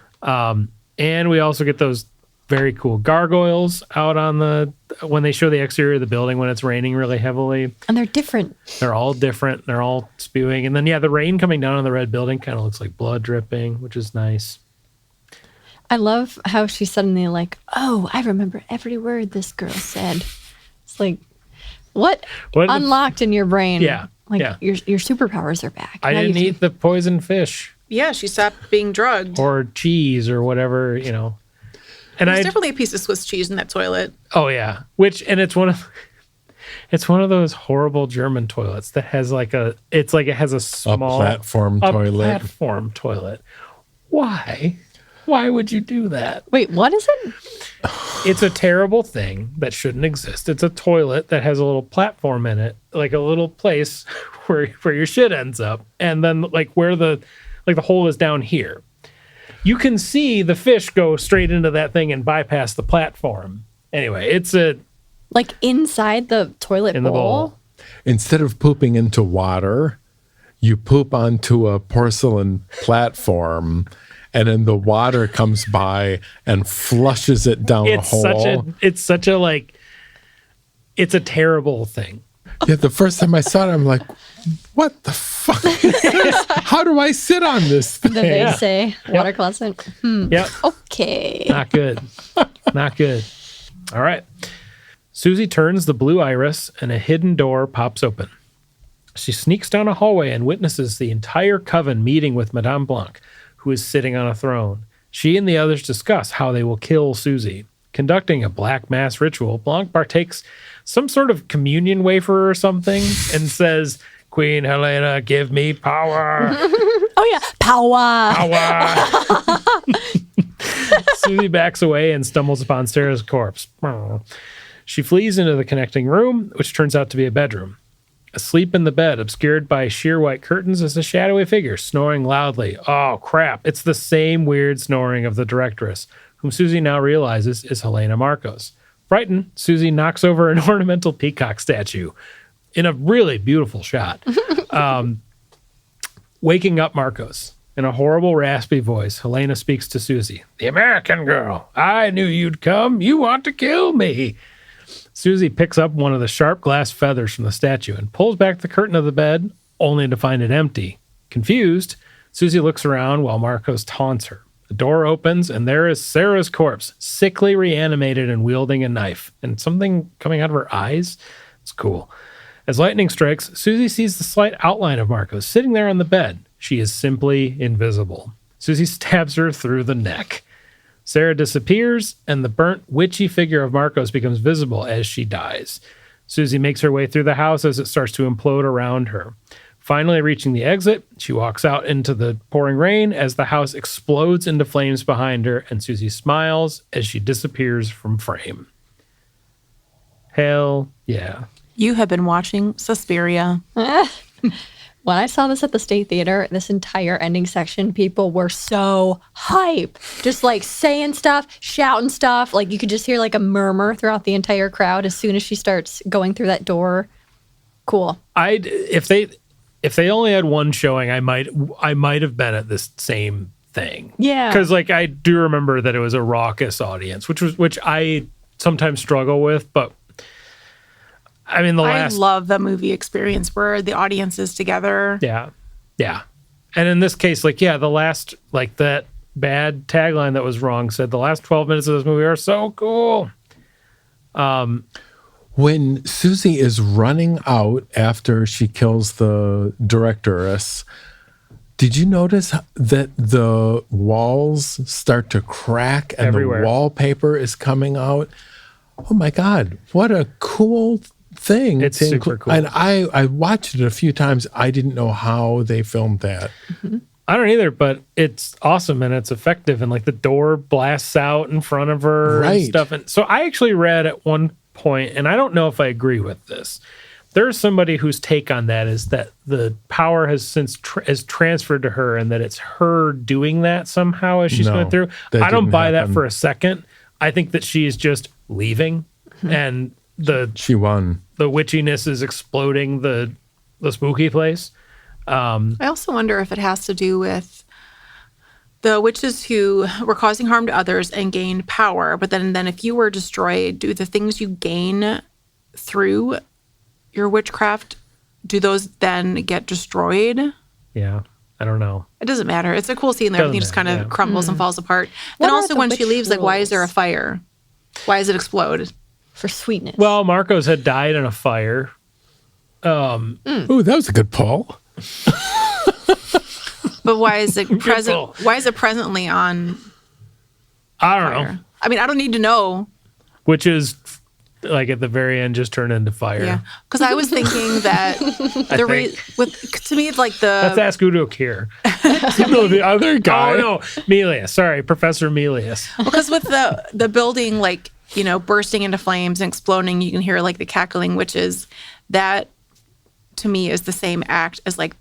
And we also get those very cool gargoyles out on when they show the exterior of the building when it's raining really heavily. And they're different. They're all different. They're all spewing. And then, the rain coming down on the red building kind of looks like blood dripping, which is nice. I love how she's suddenly like, oh, I remember every word this girl said. It's like, what unlocked in your brain? Yeah. Like, your superpowers are back. I Now didn't you eat the poison fish Yeah, she stopped being drugged. or cheese or whatever, And There's definitely a piece of Swiss cheese in that toilet. Oh yeah, it's one of those horrible German toilets that has it has a small platform toilet. Platform toilet. Why? Why would you do that? Wait, what is it? It's a terrible thing that shouldn't exist. It's a toilet that has a little platform in it, like a little place where your shit ends up, and then like where the hole is down here. You can see the fish go straight into that thing and bypass the platform. Anyway, it's Like inside the toilet in the bowl? bowl. instead of pooping into water, you poop onto a porcelain platform, and then the water comes by and flushes it down a hole. It's a terrible thing. Yeah, the first time I saw it, I'm like, what the fuck is this? How do I sit on this thing? The they say water closet. Yep. Okay. Not good. Not good. All right. Susie turns the blue iris and a hidden door pops open. She sneaks down a hallway and witnesses the entire coven meeting with Madame Blanc, who is sitting on a throne. She and the others discuss how they will kill Susie. Conducting a black mass ritual, Blanc partakes some sort of communion wafer or something and says, "Queen Helena, give me power." Oh, yeah. Power. Susie backs away and stumbles upon Sarah's corpse. She flees into the connecting room, which turns out to be a bedroom. Asleep in the bed, obscured by sheer white curtains, is a shadowy figure, snoring loudly. Oh, crap. It's the same weird snoring of the directress, whom Susie now realizes is Helena Marcos. Frightened, Susie knocks over an ornamental peacock statue in a really beautiful shot. Waking up Marcos. In a horrible, raspy voice, Helena speaks to Susie. "The American girl. I knew you'd come. You want to kill me." Susie picks up one of the sharp glass feathers from the statue and pulls back the curtain of the bed, only to find it empty. Confused, Susie looks around while Marcos taunts her. The door opens, and there is Sarah's corpse, sickly reanimated and wielding a knife, and something coming out of her eyes. It's cool. As lightning strikes, Susie sees the slight outline of Marcos sitting there on the bed. She is simply invisible. Susie stabs her through the neck. Sarah disappears, and the burnt, witchy figure of Marcos becomes visible as she dies. Susie makes her way through the house as it starts to implode around her. Finally reaching the exit, she walks out into the pouring rain as the house explodes into flames behind her, and Susie smiles as she disappears from frame. Hell yeah. You have been watching Suspiria. When I saw this at the State Theater, this entire ending section, people were so hype. Just like saying stuff, shouting stuff. Like you could just hear like a murmur throughout the entire crowd as soon as she starts going through that door. Cool. If they only had one showing, I might have been at this same thing. Yeah. Because like I do remember that it was a raucous audience, which I sometimes struggle with, but I mean, I love the movie experience where the audience is together. Yeah. Yeah. And in this case, like, yeah, the last, like that bad tagline that was wrong said the last 12 minutes of this movie are so cool. When Susie is running out after she kills the directress, did you notice that the walls start to crack and everywhere. The wallpaper is coming out? Oh my God, what a cool thing. It's super cool. And I watched it a few times. I didn't know how they filmed that. Mm-hmm. I don't either, but it's awesome and it's effective. And like the door blasts out in front of her and stuff. And so I actually read at one point, and I don't know if I agree with this. There's somebody whose take on that is that the power has since has transferred to her and that it's her doing that somehow as she's going through. I don't buy that for a second. I think that she's just leaving and she won. The witchiness is exploding the spooky place. I also wonder if it has to do with the witches who were causing harm to others and gained power. But then if you were destroyed, do the things you gain through your witchcraft, do those then get destroyed? Yeah, I don't know. It doesn't matter. It's a cool scene. Everything just kind of crumbles and falls apart. Then also when she leaves, like, why is there a fire? Why does it explode? For sweetness. Well, Marcos had died in a fire. Ooh, that was a good pull. But why is it present? Why is it presently on? I don't fire? know. I mean, I don't need to know. Which is like at the very end, just turned into fire. Yeah, because I was thinking that to me, it's like let's ask Udo Kier. No, the other guy. Oh no, Melius. Sorry, Professor Melius. Because with the building, like, you know, bursting into flames and exploding, you can hear like the cackling witches. That to me is the same act as like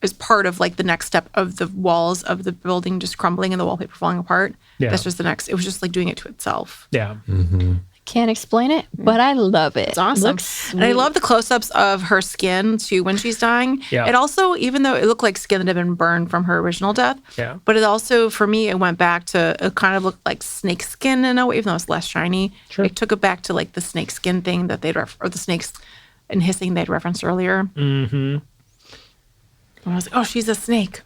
is part of like the next step of the walls of the building just crumbling and the wallpaper falling apart. Yeah. That's just the next. It was just like doing it to itself. Yeah. Mm-hmm. Can't explain it, but I love it. It's awesome. Looks And I sweet. love the close-ups of her skin too when she's dying. Yeah. It also, even though it looked like skin that had been burned from her original death, Yeah. but it also, for me, it went back to, it kind of looked like snake skin in a way, even though it's less shiny. Sure. It took it back to like the snake skin thing that they'd, or the snakes and hissing they'd referenced earlier. Mm-hmm. I was like, oh, she's a snake.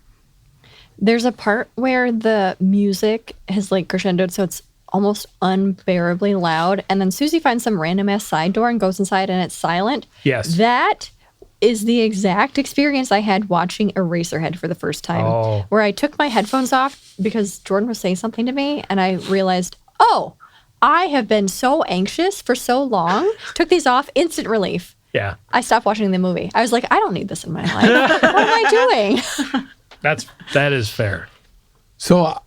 There's a part where the music has like crescendoed, so it's almost unbearably loud. And then Susie finds some random ass side door and goes inside and it's silent. Yes. That is the exact experience I had watching Eraserhead for the first time, Oh. where I took my headphones off because Jordan was saying something to me and I realized, oh, I have been so anxious for so long. Took these off, instant relief. Yeah. I stopped watching the movie. I was like, I don't need this in my life. What am I doing? That is fair. So,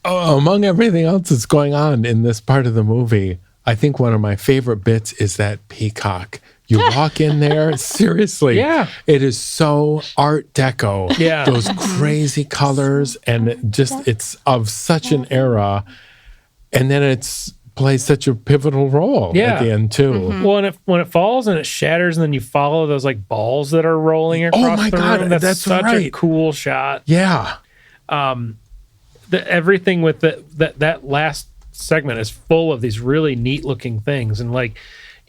among everything else that's going on in this part of the movie, I think one of my favorite bits is that peacock. You walk in there, seriously. Yeah. It is so Art Deco. Yeah. Those crazy colors, and it's of such an era. And then it's plays such a pivotal role Yeah. at the end, too. Well, and when it falls and it shatters, and then you follow those like balls that are rolling across my the God, room. That's such a right. cool shot. Yeah. Everything with that last segment is full of these really neat looking things, and like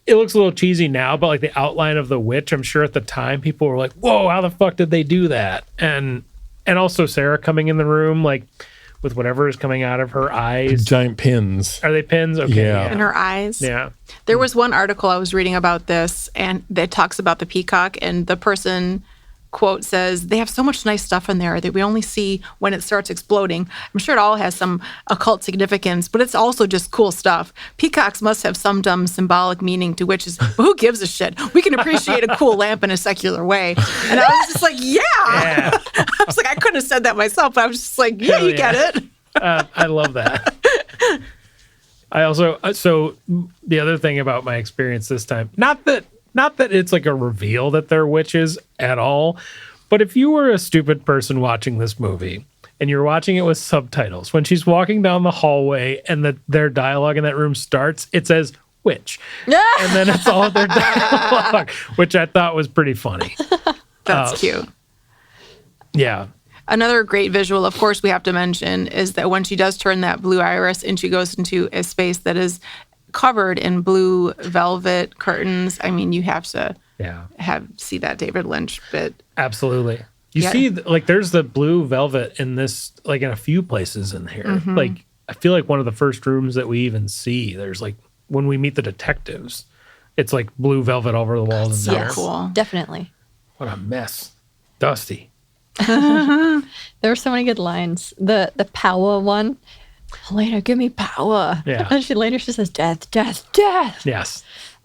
it looks a little cheesy now, but like the outline of the witch, I'm sure at the time people were like, "Whoa, how the fuck did they do that?" And also Sarah coming in the room like with whatever is coming out of her eyes. Giant pins. Are they pins? Okay, Yeah. In her eyes. Yeah. There was one article I was reading about this, and that talks about the peacock, and the person quote says they have so much nice stuff in there that we only see when it starts exploding. I'm sure it all has some occult significance, but it's also just cool stuff. Peacocks must have some dumb symbolic meaning to witches. Who gives a shit? We can appreciate a cool lamp in a secular way. And I was just like, yeah. I was like, I couldn't have said that myself, but I was just like, yeah, Hell you get it. I love that. I also, so the other thing about my experience this time, not that it's like a reveal that they're witches at all, but if you were a stupid person watching this movie and you're watching it with subtitles, when she's walking down the hallway and their dialogue in that room starts, it says witch. And then it's all their dialogue, which I thought was pretty funny. That's cute. Yeah. Another great visual, of course, we have to mention is that when she does turn that blue iris and she goes into a space that is covered in blue velvet curtains. I mean, you have to see that David Lynch bit. Absolutely. You see, like, there's the blue velvet in this, like, in a few places in here. Mm-hmm. Like, I feel like one of the first rooms that we even see, there's like, when we meet the detectives, it's like blue velvet over the walls in there. Cool. Definitely. What a mess. Dusty. There were so many good lines. The power one. Helena, give me power. Yeah. And she says, death, death, death. Yes.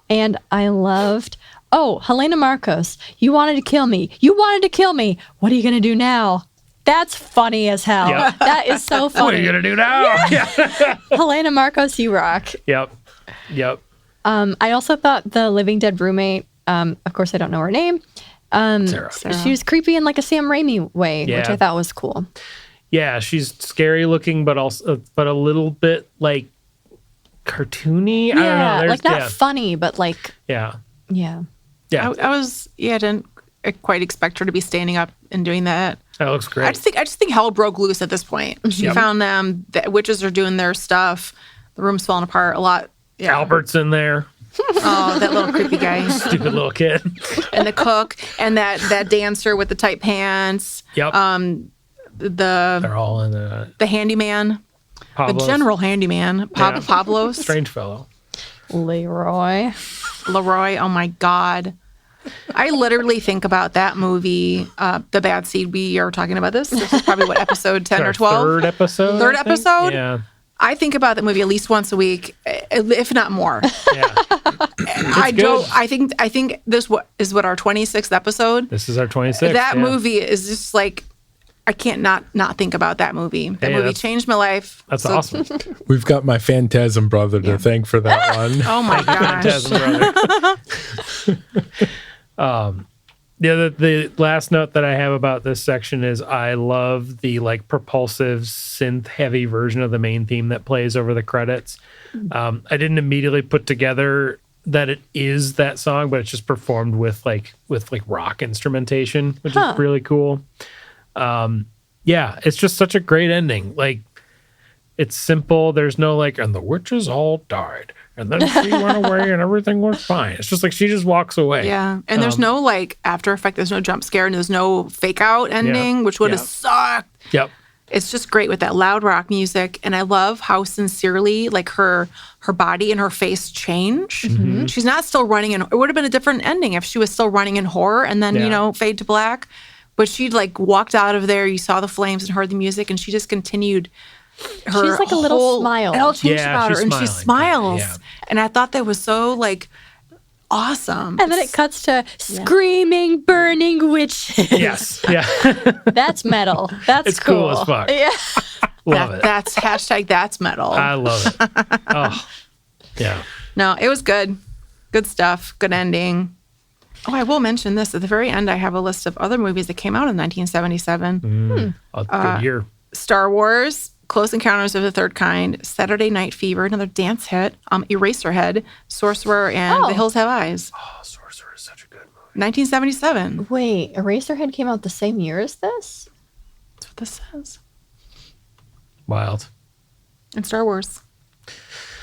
And I loved, oh, Helena Marcos, you wanted to kill me. You wanted to kill me. What are you going to do now? That's funny as hell. Yep. That is so funny. What are you going to do now? Yeah. Helena Marcos, you rock. Yep. I also thought the Living Dead roommate, of course, I don't know her name. Sarah. She was creepy in like a Sam Raimi way, which Yeah. I thought was cool. Yeah, she's scary looking, but also, but a little bit like cartoony. I don't know. There's, like not funny, but like, yeah. yeah. I didn't quite expect her to be standing up and doing that. That looks great. I just think hell broke loose at this point. She found them. The witches are doing their stuff. The room's falling apart a lot. Yeah. Albert's in there. Oh, that little creepy guy. Stupid little kid. And the cook and that dancer with the tight pants. Yep. They're all in The handyman. Pablo's. The general handyman. Pablo's. Strange fellow. Leroy, oh my God. I literally think about that movie, The Bad Seed. We are talking about this. This is probably what, episode 10 or 12? Third episode. Third I think? episode? Yeah. I think about that movie at least once a week, if not more. Yeah. I think this is what our 26th episode. This is our 26th. That yeah. movie is just like, I can't not think about that movie. That movie changed my life. That's awesome. We've got my Phantasm brother to thank for that one. Oh my gosh. Phantasm brother. The last note that I have about this section is I love the like propulsive synth heavy version of the main theme that plays over the credits. I didn't immediately put together that it is that song, but it's just performed with rock instrumentation, which is really cool. Yeah, it's just such a great ending. Like, it's simple. There's no like, and the witches all died, and then she went away, and everything was fine. It's just like she just walks away. Yeah, and there's no like after effect. There's no jump scare, and there's no fake out ending, which would have sucked. Yep. It's just great with that loud rock music, and I love how sincerely like her body and her face change. Mm-hmm. She's not still running in. It would have been a different ending if she was still running in horror and then fade to black. But she like walked out of there. You saw the flames and heard the music, and she just continued. She's like a little smile. It all changed about her, and she smiling. smiles. And I thought that was so like awesome. And then it cuts to screaming, burning witches. Yes. Yeah. That's metal. That's it's cool as fuck. Yeah. Love it. That's hashtag that's metal. I love it. Oh, yeah. No, it was good. Good stuff. Good ending. Oh, I will mention this. At the very end, I have a list of other movies that came out in 1977. A good year. Star Wars, Close Encounters of the Third Kind, Saturday Night Fever, another dance hit, Eraserhead, Sorcerer, and The Hills Have Eyes. Oh, Sorcerer is such a good movie. 1977. Wait, Eraserhead came out the same year as this? That's what this says. Wild. And Star Wars.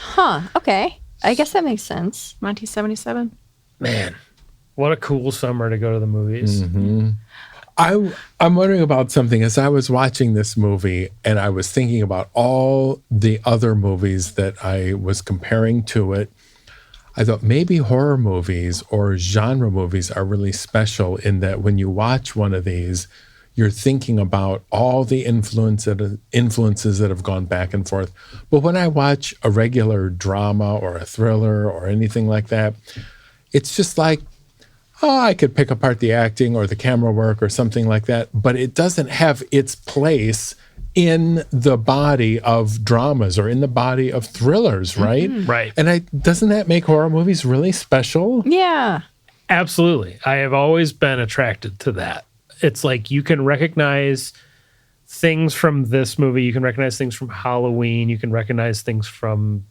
Huh, okay. I guess that makes sense. 1977. Man, what a cool summer to go to the movies. Mm-hmm. I'm wondering about something. As I was watching this movie and I was thinking about all the other movies that I was comparing to it, I thought maybe horror movies or genre movies are really special in that when you watch one of these, you're thinking about all the influences that have gone back and forth. But when I watch a regular drama or a thriller or anything like that, it's just like, oh, I could pick apart the acting or the camera work or something like that, but it doesn't have its place in the body of dramas or in the body of thrillers, right? Mm-hmm. Right. And doesn't that make horror movies really special? Yeah. Absolutely. I have always been attracted to that. It's like you can recognize things from this movie. You can recognize things from Halloween. You can recognize things from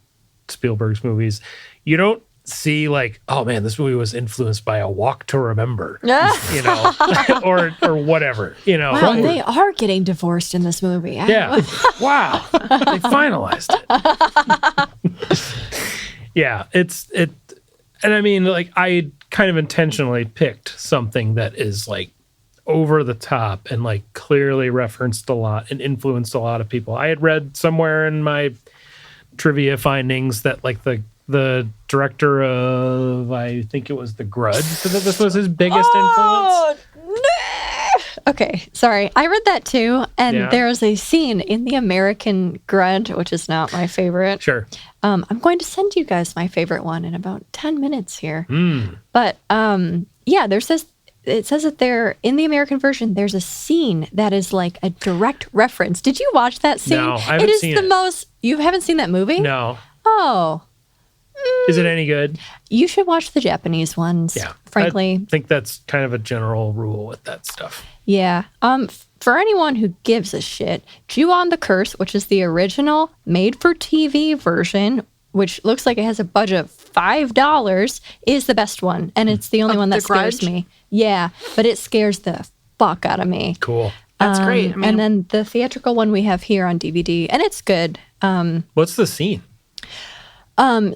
Spielberg's movies. You don't see like, oh man, this movie was influenced by A Walk to Remember, or whatever, Wow, they are getting divorced in this movie. Yeah. Wow. They finalized it. Yeah, and I mean, like, I kind of intentionally picked something that is like over the top and like clearly referenced a lot and influenced a lot of people. I had read somewhere in my trivia findings that like the director of, I think it was The Grudge, so that this was his biggest influence. Okay, sorry. I read that too, and there's a scene in The American Grudge, which is not my favorite. Sure. I'm going to send you guys my favorite one in about 10 minutes here. But it says that there, in the American version, there's a scene that is like a direct reference. Did you watch that scene? No, I haven't seen it. You haven't seen that movie? No. Oh. Is it any good? You should watch the Japanese ones, frankly. I think that's kind of a general rule with that stuff. Yeah. For anyone who gives a shit, Ju-on the Curse, which is the original made-for-TV version, which looks like it has a budget of $5, is the best one. And it's the only one that scares me. Yeah, but it scares the fuck out of me. Cool. That's great. I mean, and then the theatrical one we have here on DVD, and it's good. What's the scene?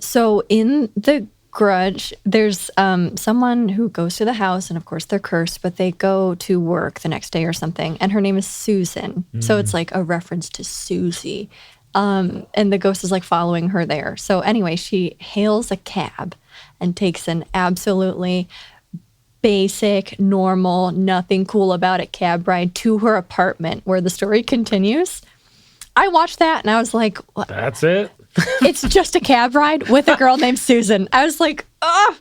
So in The Grudge, there's someone who goes to the house, and of course they're cursed, but they go to work the next day or something, and her name is Susan. So it's like a reference to Susie. And the ghost is like following her there. So anyway, she hails a cab and takes an absolutely basic, normal, nothing cool about it cab ride to her apartment where the story continues. I watched that and I was like, what? That's it? It's just a cab ride with a girl named Susan. I was like, oh,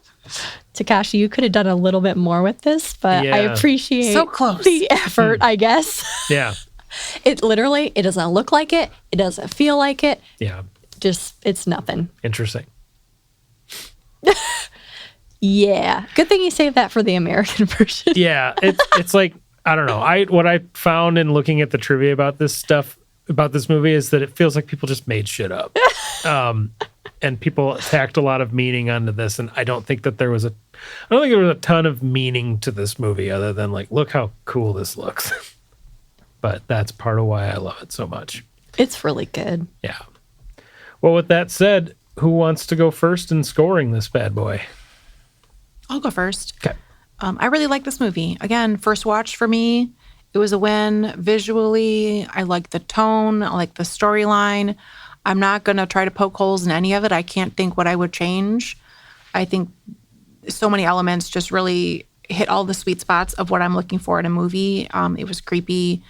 Takashi, you could have done a little bit more with this, but I appreciate so close. The effort, I guess. Yeah. It doesn't look like it. It doesn't feel like it. Yeah. Just, it's nothing. Interesting. Yeah. Good thing you saved that for the American version. Yeah, it's like, I don't know. What I found in looking at the trivia about this movie is that it feels like people just made shit up. And people tacked a lot of meaning onto this, and I don't think there was a ton of meaning to this movie other than like, look how cool this looks. But that's part of why I love it so much. It's really good. Yeah. Well, with that said, who wants to go first in scoring this bad boy? I'll go first. Okay. I really like this movie. Again, first watch for me, it was a win. Visually, I like the tone, I like the storyline. I'm not going to try to poke holes in any of it. I can't think what I would change. I think so many elements just really hit all the sweet spots of what I'm looking for in a movie. It was creepy.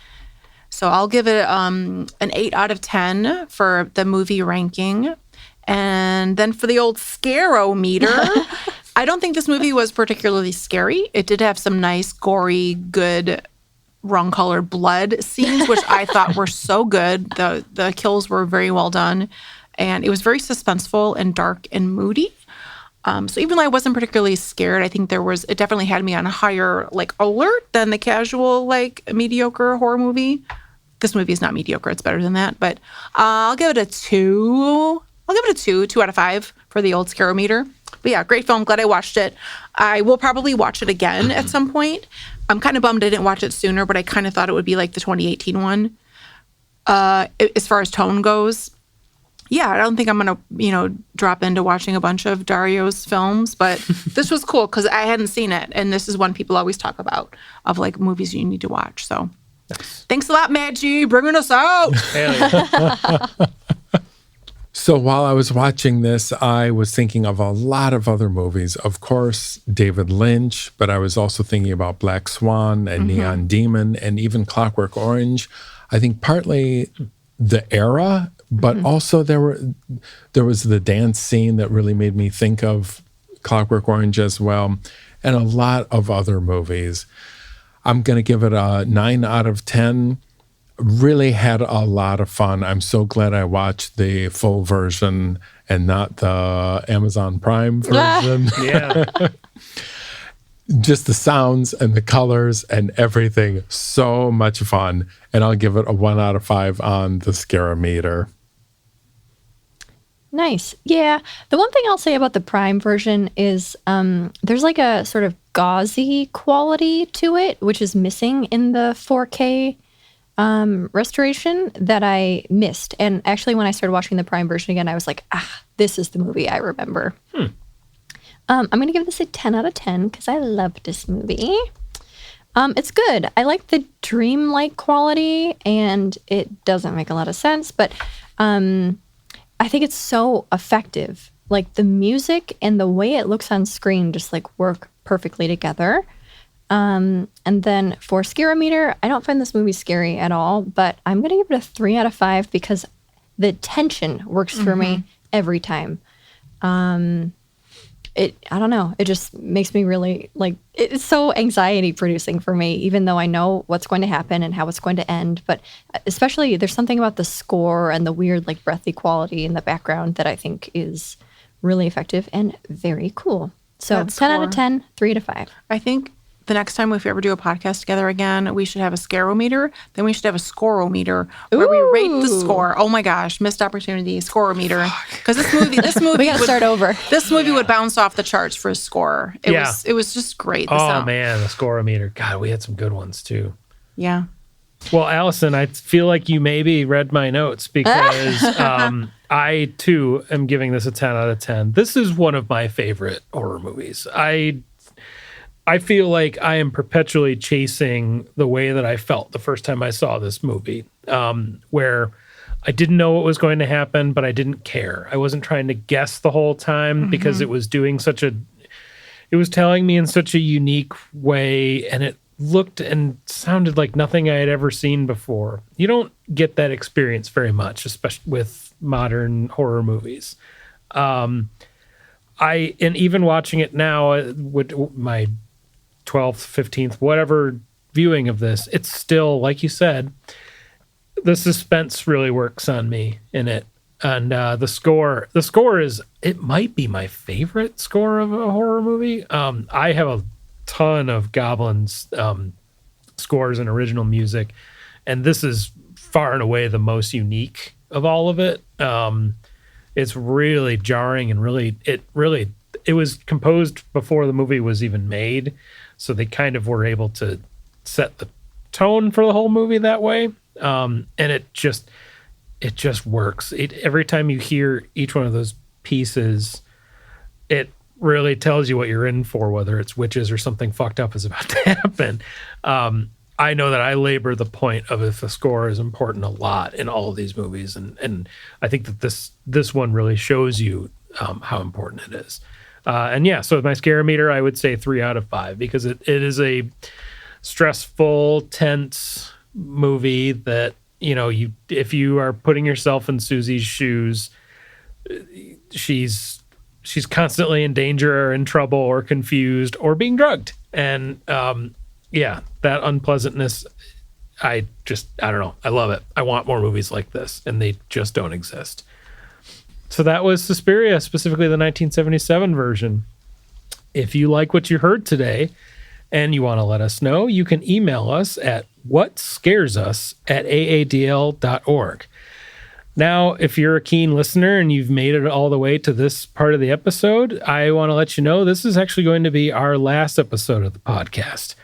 So I'll give it an 8 out of 10 for the movie ranking. And then for the old scare-o-meter, I don't think this movie was particularly scary. It did have some nice, gory, good, wrong-colored blood scenes, which I thought were so good. The kills were very well done. And it was very suspenseful and dark and moody. So even though I wasn't particularly scared, I think it definitely had me on a higher alert than the casual mediocre horror movie. This movie is not mediocre; it's better than that. But I'll give it a 2. I'll give it a 2 out of 5 for the old Scarometer. But yeah, great film. Glad I watched it. I will probably watch it again at some point. I'm kind of bummed I didn't watch it sooner, but I kind of thought it would be like the 2018 one. As far as tone goes. Yeah, I don't think I'm going to, drop into watching a bunch of Dario's films, but this was cool because I hadn't seen it. And this is one people always talk about of movies you need to watch. So thanks a lot, Matt G, bringing us out. So while I was watching this, I was thinking of a lot of other movies. Of course, David Lynch, but I was also thinking about Black Swan and Neon Demon and even Clockwork Orange. I think partly the era, but also there was the dance scene that really made me think of Clockwork Orange as well, and a lot of other movies. I'm going to give it a 9 out of 10. Really had a lot of fun. I'm so glad I watched the full version and not the Amazon Prime version. Yeah. Just the sounds and the colors and everything. So much fun. And I'll give it a 1 out of 5 on the Scarometer. Nice. Yeah. The one thing I'll say about the Prime version is there's a sort of gauzy quality to it, which is missing in the 4K restoration that I missed. And actually, when I started watching the Prime version again, I was like, this is the movie I remember. I'm going to give this a 10 out of 10 because I love this movie. It's good. I like the dreamlike quality, and it doesn't make a lot of sense, but I think it's so effective. The music and the way it looks on screen just work perfectly together. And then for Scarometer, I don't find this movie scary at all, but I'm going to give it a 3 out of 5 because the tension works for me every time. I don't know. It just makes me really it's so anxiety producing for me, even though I know what's going to happen and how it's going to end. But especially there's something about the score and the weird, breathy quality in the background that I think is really effective and very cool. So That 10 out of score. 10, 3 to 5. I think the next time if we ever do a podcast together again, we should have a Scarometer. Then we should have a Scorometer where we rate the score. Oh my gosh, missed opportunity, Scorometer. Because this movie We got to start over. This movie would bounce off the charts for a score. It was just great. The Oh, sound. man, the Scorometer. God, we had some good ones, too. Yeah. Well, Allison, I feel like you maybe read my notes because I, too, am giving this a 10 out of 10. This is one of my favorite horror movies. I feel like I am perpetually chasing the way that I felt the first time I saw this movie, where I didn't know what was going to happen, but I didn't care. I wasn't trying to guess the whole time because it was it was telling me in such a unique way, and it looked and sounded like nothing I had ever seen before. You don't get that experience very much, especially with modern horror movies. And even watching it now with my 12th, 15th, whatever viewing of this, it's still, like you said, the suspense really works on me in it. And the score is, it might be my favorite score of a horror movie. I have a ton of Goblin's scores and original music, and this is far and away the most unique of all of it. It's really jarring, and it was composed before the movie was even made, so they kind of were able to set the tone for the whole movie that way. And it just works. Every time you hear each one of those pieces, it really tells you what you're in for, whether it's witches or something fucked up is about to happen. I know that I labor the point of if the score is important a lot in all of these movies, and I think that this one really shows you how important it is. And yeah, so my scare meter, I would say 3 out of 5, because it is a stressful, tense movie that, you know, if you are putting yourself in Susie's shoes, she's constantly in danger or in trouble or confused or being drugged. And yeah, that unpleasantness, I don't know. I love it. I want more movies like this, and they just don't exist. So that was Suspiria, specifically the 1977 version. If you like what you heard today and you want to let us know, you can email us at whatscaresus@aadl.org. Now, if you're a keen listener and you've made it all the way to this part of the episode, I want to let you know this is actually going to be our last episode of the podcast.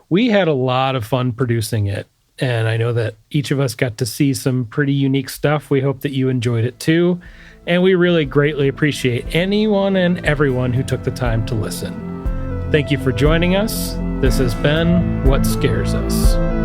We had a lot of fun producing it, and I know that each of us got to see some pretty unique stuff. We hope that you enjoyed it too, and we really greatly appreciate anyone and everyone who took the time to listen. Thank you for joining us. This has been What Scares Us.